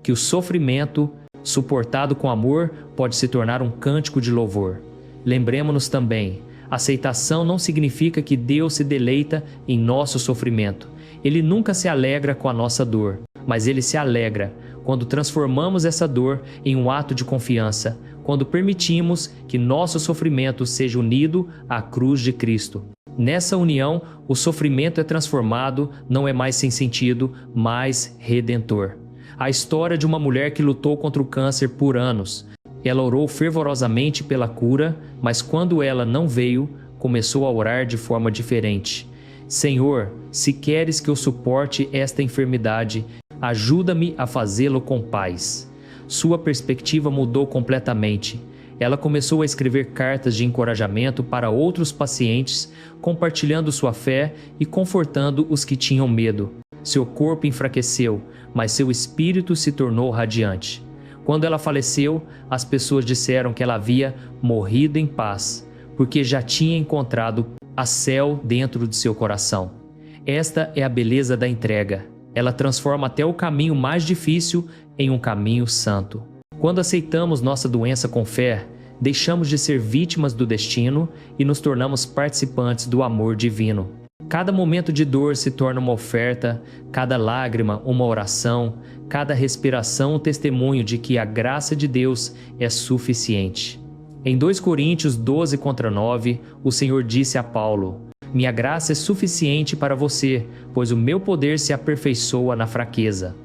que o sofrimento, suportado com amor, pode se tornar um cântico de louvor. Lembremos-nos também, aceitação não significa que Deus se deleita em nosso sofrimento. Ele nunca se alegra com a nossa dor, mas Ele se alegra quando transformamos essa dor em um ato de confiança, quando permitimos que nosso sofrimento seja unido à cruz de Cristo. Nessa união, o sofrimento é transformado, não é mais sem sentido, mas redentor. A história de uma mulher que lutou contra o câncer por anos. Ela orou fervorosamente pela cura, mas quando ela não veio, começou a orar de forma diferente. Senhor, se queres que eu suporte esta enfermidade, ajuda-me a fazê-lo com paz. Sua perspectiva mudou completamente. Ela começou a escrever cartas de encorajamento para outros pacientes, compartilhando sua fé e confortando os que tinham medo. Seu corpo enfraqueceu, mas seu espírito se tornou radiante. Quando ela faleceu, as pessoas disseram que ela havia morrido em paz, porque já tinha encontrado a céu dentro de seu coração. Esta é a beleza da entrega. Ela transforma até o caminho mais difícil em um caminho santo. Quando aceitamos nossa doença com fé, deixamos de ser vítimas do destino e nos tornamos participantes do amor divino. Cada momento de dor se torna uma oferta, cada lágrima uma oração, cada respiração um testemunho de que a graça de Deus é suficiente. Em 2 Coríntios 12:9, o Senhor disse a Paulo: minha graça é suficiente para você, pois o meu poder se aperfeiçoa na fraqueza.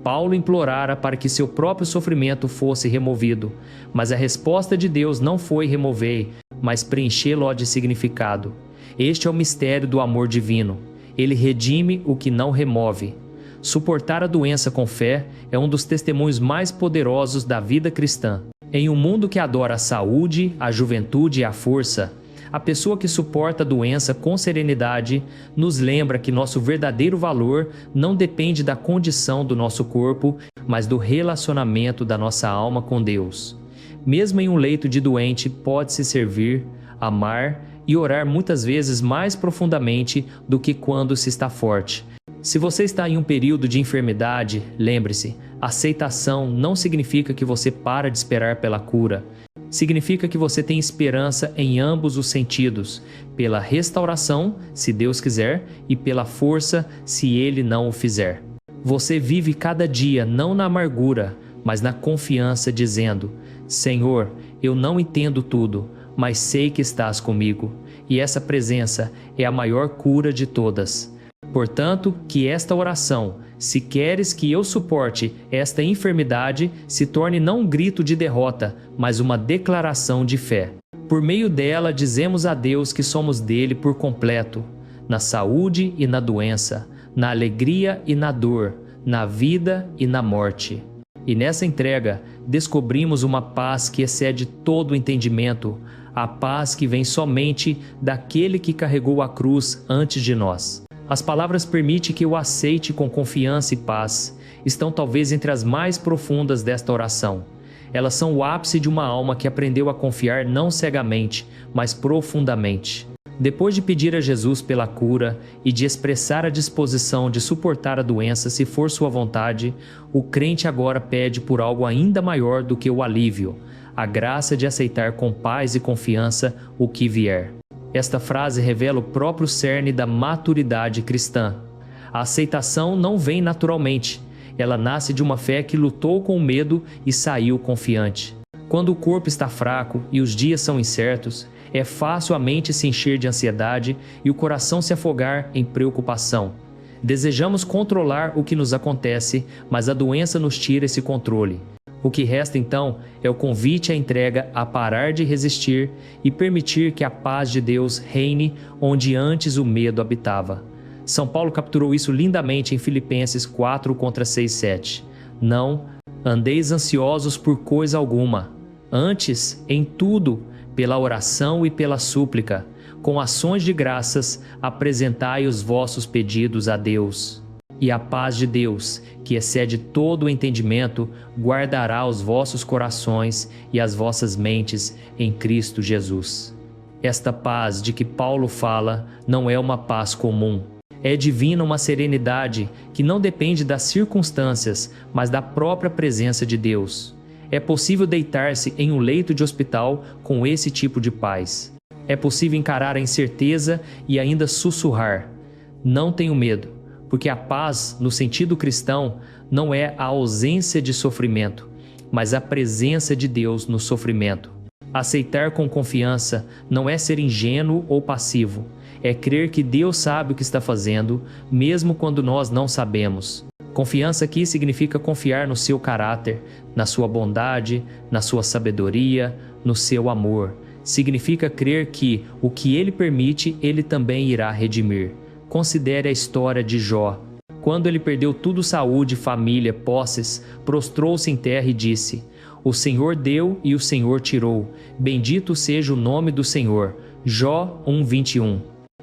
Paulo implorara para que seu próprio sofrimento fosse removido, mas a resposta de Deus não foi remover, mas preenchê-lo de significado. Este é o mistério do amor divino. Ele redime o que não remove. Suportar a doença com fé é um dos testemunhos mais poderosos da vida cristã. Em um mundo que adora a saúde, a juventude e a força, a pessoa que suporta a doença com serenidade nos lembra que nosso verdadeiro valor não depende da condição do nosso corpo, mas do relacionamento da nossa alma com Deus. Mesmo em um leito de doente, pode-se servir, amar e orar muitas vezes mais profundamente do que quando se está forte. Se você está em um período de enfermidade, lembre-se, aceitação não significa que você para de esperar pela cura. Significa que você tem esperança em ambos os sentidos, pela restauração, se Deus quiser, e pela força, se Ele não o fizer. Você vive cada dia não na amargura, mas na confiança, dizendo: Senhor, eu não entendo tudo, mas sei que estás comigo, e essa presença é a maior cura de todas. Portanto, que esta oração, se queres que eu suporte esta enfermidade, se torne não um grito de derrota, mas uma declaração de fé. Por meio dela, dizemos a Deus que somos dele por completo, na saúde e na doença, na alegria e na dor, na vida e na morte. E nessa entrega, descobrimos uma paz que excede todo o entendimento, a paz que vem somente daquele que carregou a cruz antes de nós. As palavras permitem que eu aceite com confiança e paz. Estão talvez entre as mais profundas desta oração. Elas são o ápice de uma alma que aprendeu a confiar não cegamente, mas profundamente. Depois de pedir a Jesus pela cura e de expressar a disposição de suportar a doença se for sua vontade, o crente agora pede por algo ainda maior do que o alívio, a graça de aceitar com paz e confiança o que vier. Esta frase revela o próprio cerne da maturidade cristã. A aceitação não vem naturalmente. Ela nasce de uma fé que lutou com o medo e saiu confiante. Quando o corpo está fraco e os dias são incertos, é fácil a mente se encher de ansiedade e o coração se afogar em preocupação. Desejamos controlar o que nos acontece, mas a doença nos tira esse controle. O que resta então é o convite à entrega a parar de resistir e permitir que a paz de Deus reine onde antes o medo habitava. São Paulo capturou isso lindamente em Filipenses 4:6-7. Não andeis ansiosos por coisa alguma, antes, em tudo, pela oração e pela súplica, com ações de graças, apresentai os vossos pedidos a Deus. E a paz de Deus, que excede todo o entendimento, guardará os vossos corações e as vossas mentes em Cristo Jesus. Esta paz de que Paulo fala não é uma paz comum. É divina uma serenidade que não depende das circunstâncias, mas da própria presença de Deus. É possível deitar-se em um leito de hospital com esse tipo de paz. É possível encarar a incerteza e ainda sussurrar: não tenho medo. Porque a paz, no sentido cristão, não é a ausência de sofrimento, mas a presença de Deus no sofrimento. Aceitar com confiança não é ser ingênuo ou passivo, é crer que Deus sabe o que está fazendo, mesmo quando nós não sabemos. Confiança aqui significa confiar no seu caráter, na sua bondade, na sua sabedoria, no seu amor. Significa crer que o que Ele permite, Ele também irá redimir. Considere a história de Jó. Quando ele perdeu tudo, saúde, família, posses, prostrou-se em terra e disse: "O Senhor deu e o Senhor tirou. Bendito seja o nome do Senhor." Jó 1:21.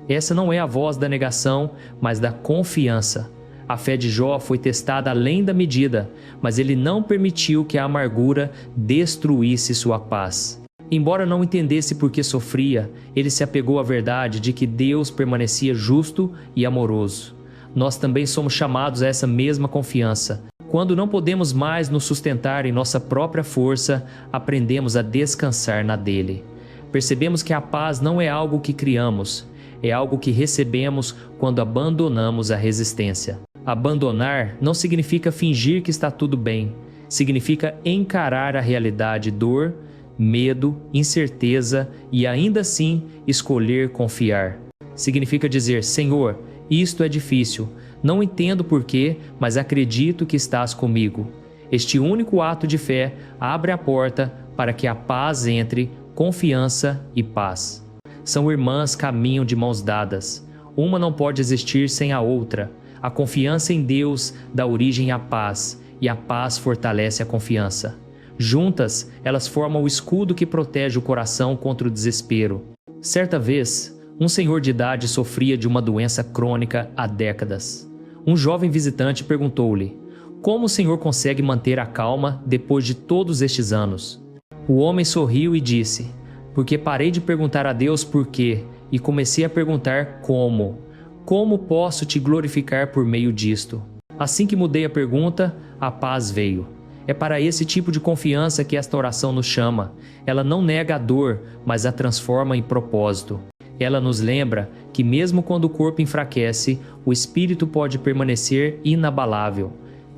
Essa não é a voz da negação, mas da confiança. A fé de Jó foi testada além da medida, mas ele não permitiu que a amargura destruísse sua paz. Embora não entendesse por que sofria, ele se apegou à verdade de que Deus permanecia justo e amoroso. Nós também somos chamados a essa mesma confiança. Quando não podemos mais nos sustentar em nossa própria força, aprendemos a descansar na dele. Percebemos que a paz não é algo que criamos, é algo que recebemos quando abandonamos a resistência. Abandonar não significa fingir que está tudo bem, significa encarar a realidade, dor, medo, incerteza e ainda assim escolher confiar. Significa dizer: Senhor, isto é difícil, não entendo porquê, mas acredito que estás comigo. Este único ato de fé abre a porta para que a paz entre, confiança e paz. São irmãs, caminham de mãos dadas. Uma não pode existir sem a outra. A confiança em Deus dá origem à paz, e a paz fortalece a confiança. Juntas, elas formam o escudo que protege o coração contra o desespero. Certa vez, um senhor de idade sofria de uma doença crônica há décadas. Um jovem visitante perguntou-lhe: "Como o senhor consegue manter a calma depois de todos estes anos?" O homem sorriu e disse: "Porque parei de perguntar a Deus por quê e comecei a perguntar como. Como posso te glorificar por meio disto?" Assim que mudei a pergunta, a paz veio. É para esse tipo de confiança que esta oração nos chama. Ela não nega a dor, mas a transforma em propósito. Ela nos lembra que mesmo quando o corpo enfraquece, o espírito pode permanecer inabalável.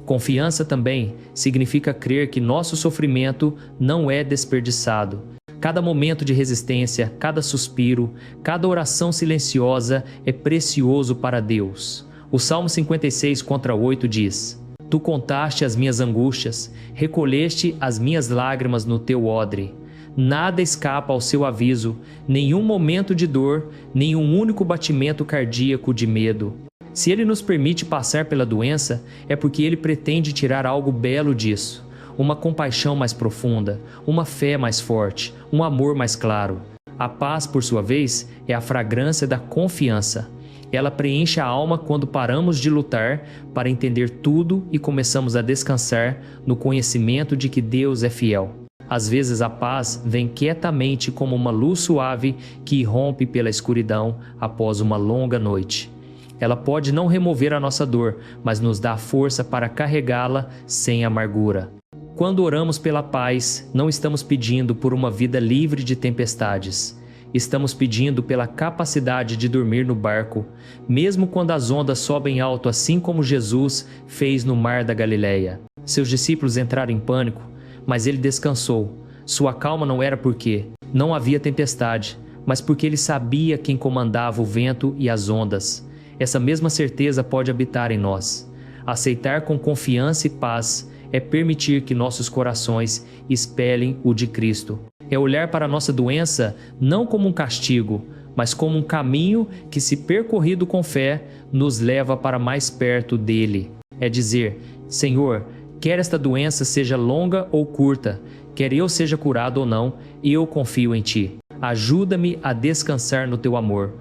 Confiança também significa crer que nosso sofrimento não é desperdiçado. Cada momento de resistência, cada suspiro, cada oração silenciosa é precioso para Deus. O Salmo 56:8 diz: "Tu contaste as minhas angústias, recolheste as minhas lágrimas no teu odre. Nada escapa ao seu aviso, nenhum momento de dor, nenhum único batimento cardíaco de medo." Se Ele nos permite passar pela doença, é porque Ele pretende tirar algo belo disso. Uma compaixão mais profunda, uma fé mais forte, um amor mais claro. A paz, por sua vez, é a fragrância da confiança. Ela preenche a alma quando paramos de lutar para entender tudo e começamos a descansar no conhecimento de que Deus é fiel. Às vezes a paz vem quietamente como uma luz suave que irrompe pela escuridão após uma longa noite. Ela pode não remover a nossa dor, mas nos dá força para carregá-la sem amargura. Quando oramos pela paz, não estamos pedindo por uma vida livre de tempestades. Estamos pedindo pela capacidade de dormir no barco, mesmo quando as ondas sobem alto, assim como Jesus fez no mar da Galileia. Seus discípulos entraram em pânico, mas ele descansou. Sua calma não era porque não havia tempestade, mas porque ele sabia quem comandava o vento e as ondas. Essa mesma certeza pode habitar em nós. Aceitar com confiança e paz é permitir que nossos corações espelhem o de Cristo. É olhar para a nossa doença não como um castigo, mas como um caminho que, se percorrido com fé, nos leva para mais perto dele. É dizer: Senhor, quer esta doença seja longa ou curta, quer eu seja curado ou não, eu confio em Ti. Ajuda-me a descansar no Teu amor.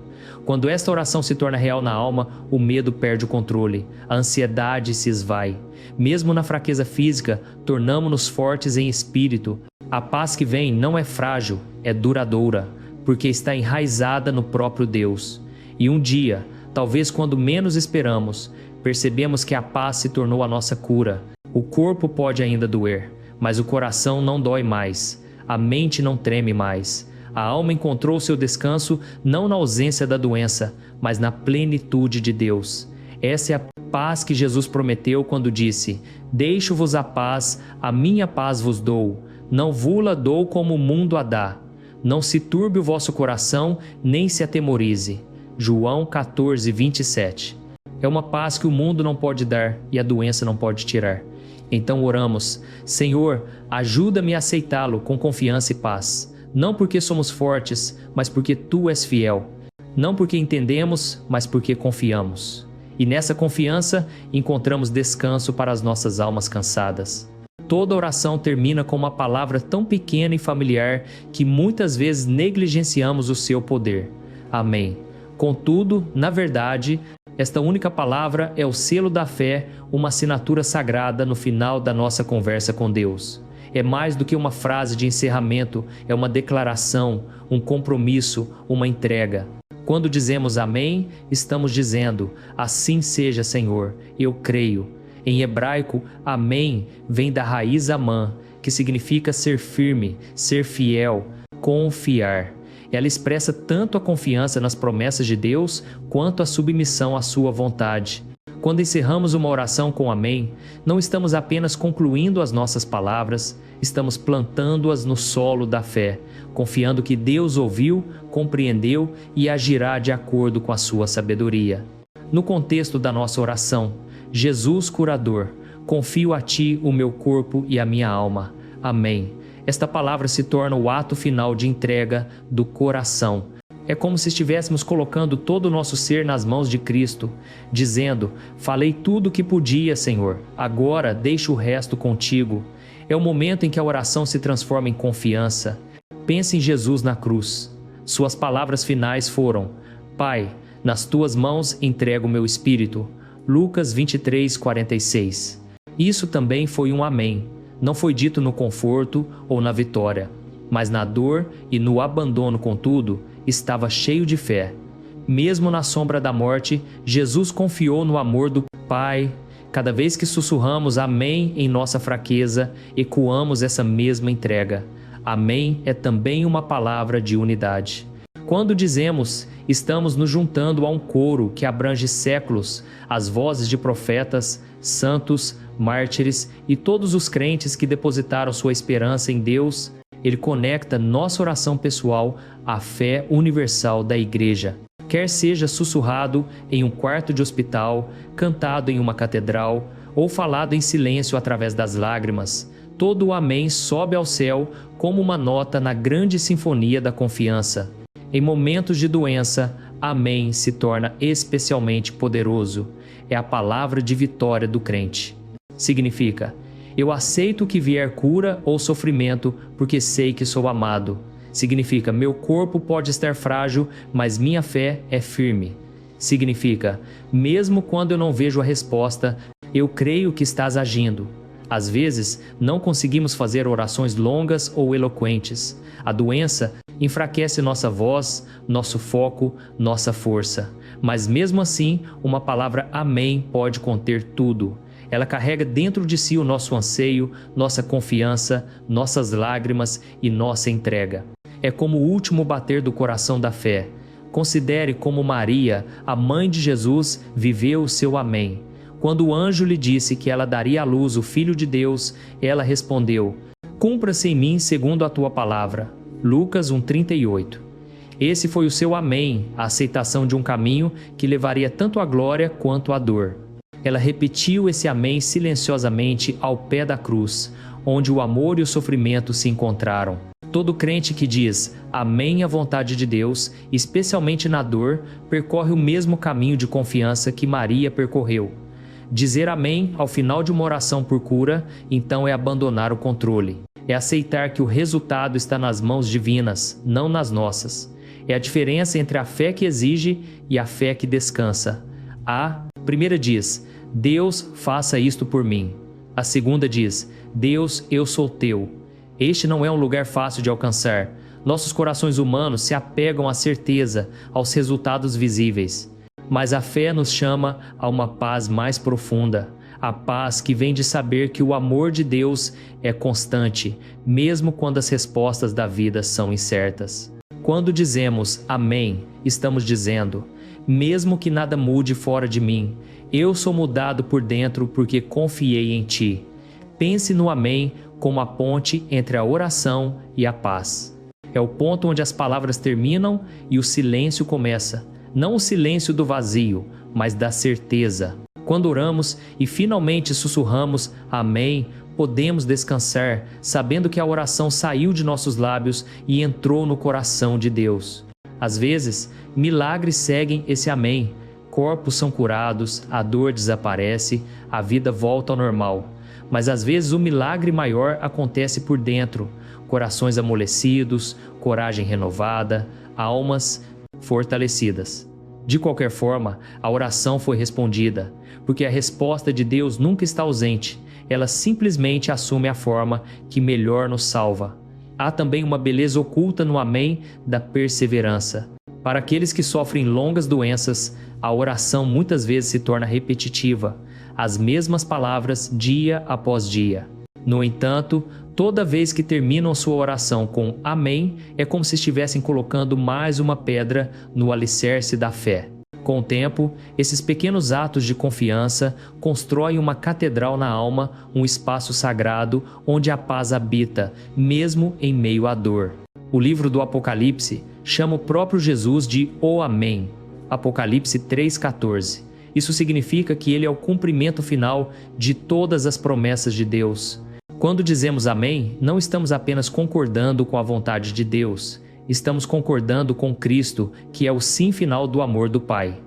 Quando esta oração se torna real na alma, o medo perde o controle, a ansiedade se esvai. Mesmo na fraqueza física, tornamo-nos fortes em espírito. A paz que vem não é frágil, é duradoura, porque está enraizada no próprio Deus. E um dia, talvez quando menos esperamos, percebemos que a paz se tornou a nossa cura. O corpo pode ainda doer, mas o coração não dói mais, a mente não treme mais. A alma encontrou seu descanso não na ausência da doença, mas na plenitude de Deus. Essa é a paz que Jesus prometeu quando disse: Deixo-vos a paz, a minha paz vos dou. Não vula dou como o mundo a dá. Não se turbe o vosso coração, nem se atemorize. João 14, 27. É uma paz que o mundo não pode dar e a doença não pode tirar. Então oramos: Senhor, ajuda-me a aceitá-lo com confiança e paz. Não porque somos fortes, mas porque Tu és fiel. Não porque entendemos, mas porque confiamos. E nessa confiança encontramos descanso para as nossas almas cansadas. Toda oração termina com uma palavra tão pequena e familiar que muitas vezes negligenciamos o seu poder. Amém. Contudo, na verdade, esta única palavra é o selo da fé, uma assinatura sagrada no final da nossa conversa com Deus. É mais do que uma frase de encerramento, é uma declaração, um compromisso, uma entrega. Quando dizemos amém, estamos dizendo: assim seja, Senhor, eu creio. Em hebraico, amém vem da raiz amã, que significa ser firme, ser fiel, confiar. Ela expressa tanto a confiança nas promessas de Deus, quanto a submissão à sua vontade. Quando encerramos uma oração com amém, não estamos apenas concluindo as nossas palavras, estamos plantando-as no solo da fé, confiando que Deus ouviu, compreendeu e agirá de acordo com a sua sabedoria. No contexto da nossa oração, Jesus curador, confio a Ti o meu corpo e a minha alma. Amém. Esta palavra se torna o ato final de entrega do coração. É como se estivéssemos colocando todo o nosso ser nas mãos de Cristo, dizendo: falei tudo o que podia, Senhor, agora deixo o resto contigo. É o momento em que a oração se transforma em confiança. Pense em Jesus na cruz. Suas palavras finais foram: Pai, nas Tuas mãos entrego o meu espírito. Lucas 23, 46. Isso também foi um amém. Não foi dito no conforto ou na vitória, mas na dor e no abandono, contudo, estava cheio de fé. Mesmo na sombra da morte, Jesus confiou no amor do Pai. Cada vez que sussurramos amém em nossa fraqueza, ecoamos essa mesma entrega. Amém é também uma palavra de unidade. Quando dizemos, estamos nos juntando a um coro que abrange séculos, as vozes de profetas, santos, mártires e todos os crentes que depositaram sua esperança em Deus. Ele conecta nossa oração pessoal à fé universal da Igreja. Quer seja sussurrado em um quarto de hospital, cantado em uma catedral ou falado em silêncio através das lágrimas, todo o amém sobe ao céu como uma nota na grande sinfonia da confiança. Em momentos de doença, amém se torna especialmente poderoso. É a palavra de vitória do crente. Significa: eu aceito que vier cura ou sofrimento porque sei que sou amado. Significa: meu corpo pode estar frágil, mas minha fé é firme. Significa: mesmo quando eu não vejo a resposta, eu creio que estás agindo. Às vezes, não conseguimos fazer orações longas ou eloquentes. A doença enfraquece nossa voz, nosso foco, nossa força. Mas mesmo assim, uma palavra amém pode conter tudo. Ela carrega dentro de si o nosso anseio, nossa confiança, nossas lágrimas e nossa entrega. É como o último bater do coração da fé. Considere como Maria, a mãe de Jesus, viveu o seu amém. Quando o anjo lhe disse que ela daria à luz o Filho de Deus, ela respondeu: cumpra-se em mim segundo a tua palavra. Lucas 1,38. Esse foi o seu amém, a aceitação de um caminho que levaria tanto à glória quanto à dor. Ela repetiu esse amém silenciosamente ao pé da cruz, onde o amor e o sofrimento se encontraram. Todo crente que diz amém à vontade de Deus, especialmente na dor, percorre o mesmo caminho de confiança que Maria percorreu. Dizer amém ao final de uma oração por cura, então, é abandonar o controle. É aceitar que o resultado está nas mãos divinas, não nas nossas. É a diferença entre a fé que exige e a fé que descansa. A primeira diz: Deus, faça isto por mim. A segunda diz: Deus, eu sou teu. Este não é um lugar fácil de alcançar. Nossos corações humanos se apegam à certeza, aos resultados visíveis. Mas a fé nos chama a uma paz mais profunda. A paz que vem de saber que o amor de Deus é constante, mesmo quando as respostas da vida são incertas. Quando dizemos amém, estamos dizendo: mesmo que nada mude fora de mim. Eu sou mudado por dentro porque confiei em Ti. Pense no Amém como a ponte entre a oração e a paz. É o ponto onde as palavras terminam e o silêncio começa. Não o silêncio do vazio, mas da certeza. Quando oramos e finalmente sussurramos Amém, podemos descansar, sabendo que a oração saiu de nossos lábios e entrou no coração de Deus. Às vezes, milagres seguem esse Amém. Corpos são curados, a dor desaparece, a vida volta ao normal. Mas às vezes o milagre maior acontece por dentro. Corações amolecidos, coragem renovada, almas fortalecidas. De qualquer forma, a oração foi respondida, porque a resposta de Deus nunca está ausente. Ela simplesmente assume a forma que melhor nos salva. Há também uma beleza oculta no Amém da perseverança. Para aqueles que sofrem longas doenças, a oração muitas vezes se torna repetitiva, as mesmas palavras dia após dia. No entanto, toda vez que terminam sua oração com Amém, é como se estivessem colocando mais uma pedra no alicerce da fé. Com o tempo, esses pequenos atos de confiança constroem uma catedral na alma, um espaço sagrado onde a paz habita, mesmo em meio à dor. O livro do Apocalipse chama o próprio Jesus de O Amém. Apocalipse 3,14. Isso significa que ele é o cumprimento final de todas as promessas de Deus. Quando dizemos Amém, não estamos apenas concordando com a vontade de Deus. Estamos concordando com Cristo, que é o sim final do amor do Pai.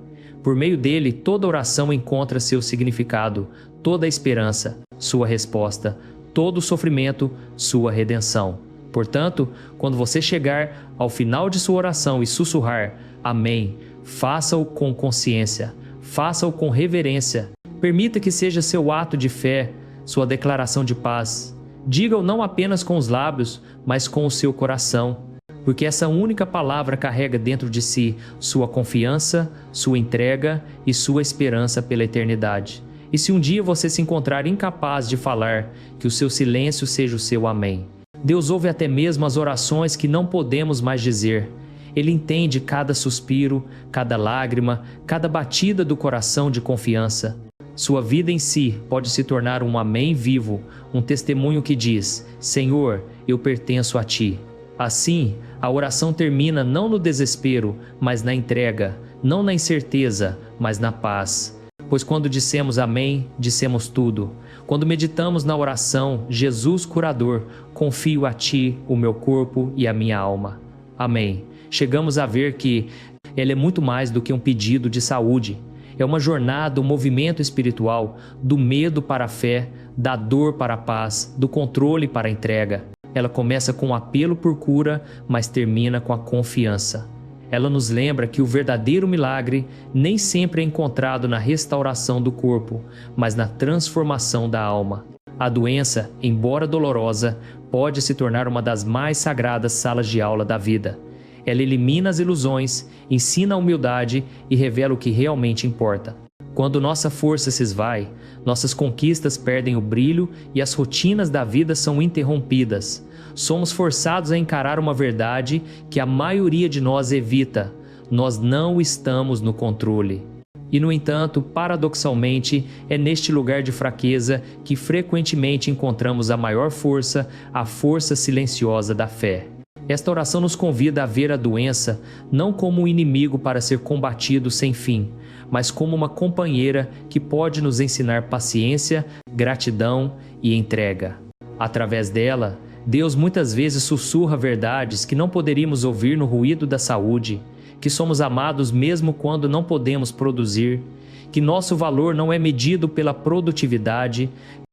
Por meio dele, toda oração encontra seu significado, toda esperança, sua resposta, todo sofrimento, sua redenção. Portanto, quando você chegar ao final de sua oração e sussurrar Amém, faça-o com consciência, faça-o com reverência. Permita que seja seu ato de fé, sua declaração de paz. Diga-o não apenas com os lábios, mas com o seu coração. Porque essa única palavra carrega dentro de si sua confiança, sua entrega e sua esperança pela eternidade. E se um dia você se encontrar incapaz de falar, que o seu silêncio seja o seu Amém. Deus ouve até mesmo as orações que não podemos mais dizer. Ele entende cada suspiro, cada lágrima, cada batida do coração de confiança. Sua vida em si pode se tornar um Amém vivo, um testemunho que diz: Senhor, eu pertenço a Ti. Assim, a oração termina não no desespero, mas na entrega, não na incerteza, mas na paz. Pois quando dissemos Amém, dissemos tudo. Quando meditamos na oração, Jesus curador, confio a Ti o meu corpo e a minha alma. Amém. Chegamos a ver que ela é muito mais do que um pedido de saúde. É uma jornada, um movimento espiritual, do medo para a fé, da dor para a paz, do controle para a entrega. Ela começa com um apelo por cura, mas termina com a confiança. Ela nos lembra que o verdadeiro milagre nem sempre é encontrado na restauração do corpo, mas na transformação da alma. A doença, embora dolorosa, pode se tornar uma das mais sagradas salas de aula da vida. Ela elimina as ilusões, ensina a humildade e revela o que realmente importa. Quando nossa força se esvai, nossas conquistas perdem o brilho e as rotinas da vida são interrompidas. Somos forçados a encarar uma verdade que a maioria de nós evita. Nós não estamos no controle. E, no entanto, paradoxalmente, é neste lugar de fraqueza que frequentemente encontramos a maior força, a força silenciosa da fé. Esta oração nos convida a ver a doença não como um inimigo para ser combatido sem fim, mas como uma companheira que pode nos ensinar paciência, gratidão e entrega. Através dela, Deus muitas vezes sussurra verdades que não poderíamos ouvir no ruído da saúde, que somos amados mesmo quando não podemos produzir, que nosso valor não é medido pela produtividade,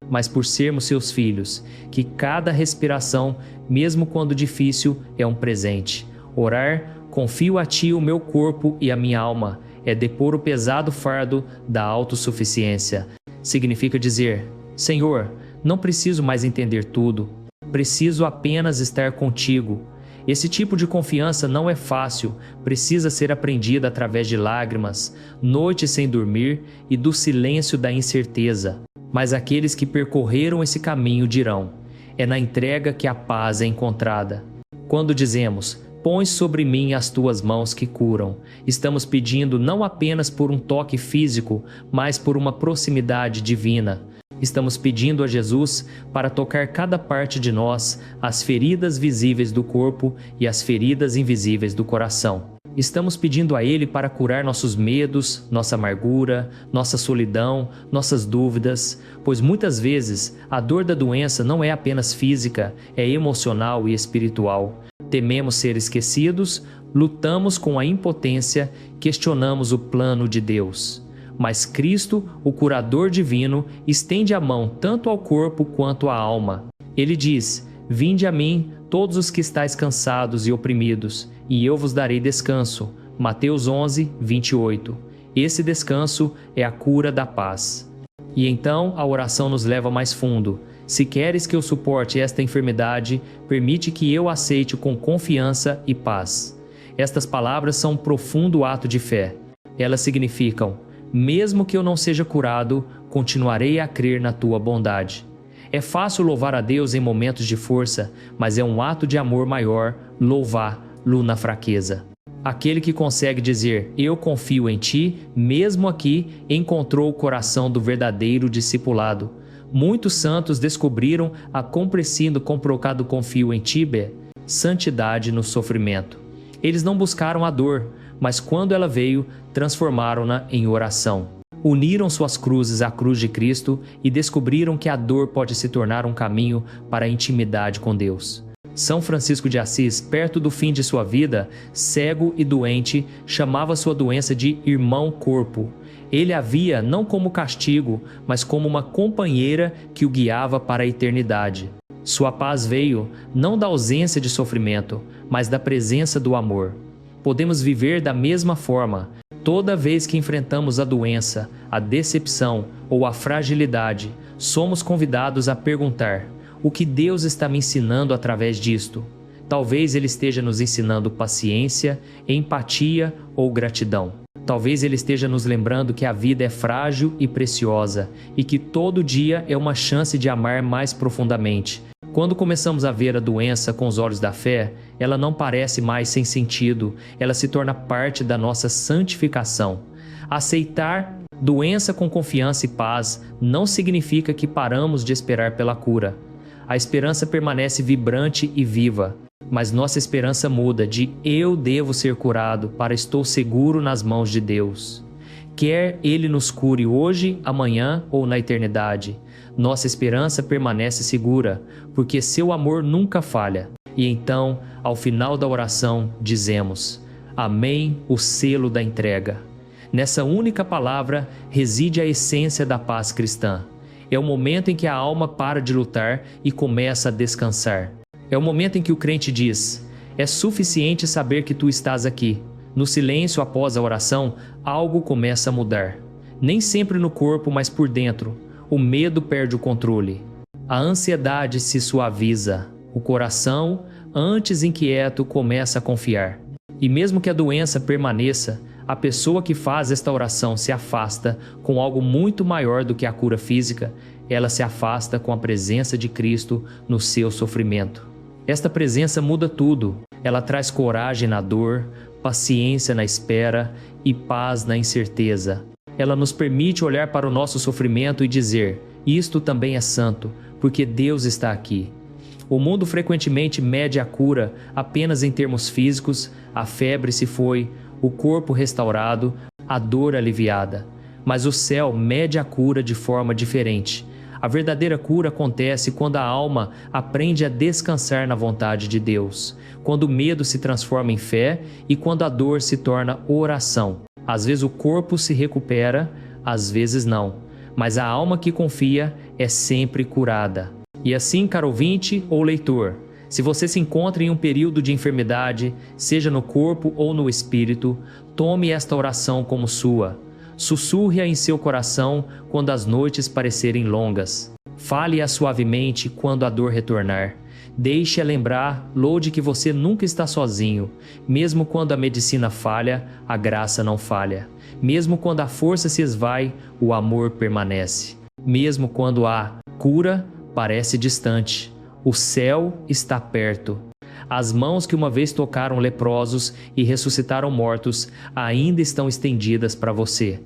mas por sermos seus filhos, que cada respiração, mesmo quando difícil, é um presente. Orar, confio a Ti o meu corpo e a minha alma, é depor o pesado fardo da autossuficiência. Significa dizer: Senhor, não preciso mais entender tudo, preciso apenas estar contigo. Esse tipo de confiança não é fácil, precisa ser aprendida através de lágrimas, noites sem dormir e do silêncio da incerteza. Mas aqueles que percorreram esse caminho dirão: é na entrega que a paz é encontrada. Quando dizemos, põe sobre mim as tuas mãos que curam. Estamos pedindo não apenas por um toque físico, mas por uma proximidade divina. Estamos pedindo a Jesus para tocar cada parte de nós, as feridas visíveis do corpo e as feridas invisíveis do coração. Estamos pedindo a Ele para curar nossos medos, nossa amargura, nossa solidão, nossas dúvidas, pois muitas vezes a dor da doença não é apenas física, é emocional e espiritual. Tememos ser esquecidos, lutamos com a impotência, questionamos o plano de Deus. Mas Cristo, o curador divino, estende a mão tanto ao corpo quanto à alma. Ele diz: "Vinde a mim, todos os que estáis cansados e oprimidos, e eu vos darei descanso." Mateus 11, 28. Esse descanso é a cura da paz. E então a oração nos leva mais fundo. Se queres que eu suporte esta enfermidade, permite que eu aceite com confiança e paz. Estas palavras são um profundo ato de fé. Elas significam: mesmo que eu não seja curado, continuarei a crer na tua bondade. É fácil louvar a Deus em momentos de força, mas é um ato de amor maior louvá-lo na fraqueza. Aquele que consegue dizer "eu confio em ti", mesmo aqui, encontrou o coração do verdadeiro discipulado. Muitos santos descobriram a compressindo comprocado confio em ti, santidade no sofrimento. Eles não buscaram a dor, mas quando ela veio, transformaram-na em oração. Uniram suas cruzes à cruz de Cristo e descobriram que a dor pode se tornar um caminho para a intimidade com Deus. São Francisco de Assis, perto do fim de sua vida, cego e doente, chamava sua doença de irmão corpo. Ele a via não como castigo, mas como uma companheira que o guiava para a eternidade. Sua paz veio não da ausência de sofrimento, mas da presença do amor. Podemos viver da mesma forma. Toda vez que enfrentamos a doença, a decepção ou a fragilidade, somos convidados a perguntar: o que Deus está me ensinando através disto? Talvez Ele esteja nos ensinando paciência, empatia ou gratidão. Talvez Ele esteja nos lembrando que a vida é frágil e preciosa e que todo dia é uma chance de amar mais profundamente. Quando começamos a ver a doença com os olhos da fé, ela não parece mais sem sentido, ela se torna parte da nossa santificação. Aceitar doença com confiança e paz não significa que paramos de esperar pela cura. A esperança permanece vibrante e viva, mas nossa esperança muda de "eu devo ser curado" para "estou seguro nas mãos de Deus." Quer Ele nos cure hoje, amanhã ou na eternidade, nossa esperança permanece segura, porque seu amor nunca falha. E então, ao final da oração, dizemos: Amém, o selo da entrega. Nessa única palavra reside a essência da paz cristã. É o momento em que a alma para de lutar e começa a descansar. É o momento em que o crente diz: é suficiente saber que tu estás aqui. No silêncio após a oração, algo começa a mudar. Nem sempre no corpo, mas por dentro. O medo perde o controle. A ansiedade se suaviza. O coração, antes inquieto, começa a confiar. E mesmo que a doença permaneça, a pessoa que faz esta oração se afasta com algo muito maior do que a cura física. Ela se afasta com a presença de Cristo no seu sofrimento. Esta presença muda tudo. Ela traz coragem na dor, paciência na espera e paz na incerteza. Ela nos permite olhar para o nosso sofrimento e dizer: isto também é santo, porque Deus está aqui. O mundo frequentemente mede a cura apenas em termos físicos. A febre se foi, o corpo restaurado, a dor aliviada. Mas o céu mede a cura de forma diferente. A verdadeira cura acontece quando a alma aprende a descansar na vontade de Deus, quando o medo se transforma em fé e quando a dor se torna oração. Às vezes o corpo se recupera, às vezes não, mas a alma que confia é sempre curada. E assim, caro ouvinte ou leitor, se você se encontra em um período de enfermidade, seja no corpo ou no espírito, tome esta oração como sua. Sussurre-a em seu coração quando as noites parecerem longas. Fale-a suavemente quando a dor retornar. Deixe-a lembrar-lo de que você nunca está sozinho. Mesmo quando a medicina falha, a graça não falha. Mesmo quando a força se esvai, o amor permanece. Mesmo quando a cura parece distante, o céu está perto. As mãos que uma vez tocaram leprosos e ressuscitaram mortos ainda estão estendidas para você,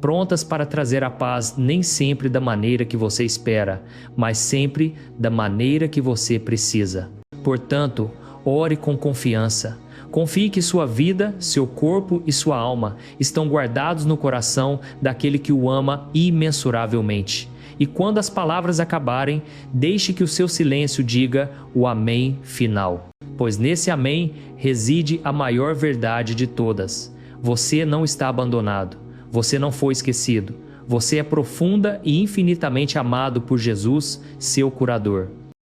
prontas para trazer a paz nem sempre da maneira que você espera, mas sempre da maneira que você precisa. Portanto, ore com confiança. Confie que sua vida, seu corpo e sua alma estão guardados no coração daquele que o ama imensuravelmente. E quando as palavras acabarem, deixe que o seu silêncio diga o amém final. Pois nesse amém reside a maior verdade de todas. Você não está abandonado. Você não foi esquecido. Você é profunda e infinitamente amado por Jesus, seu curador.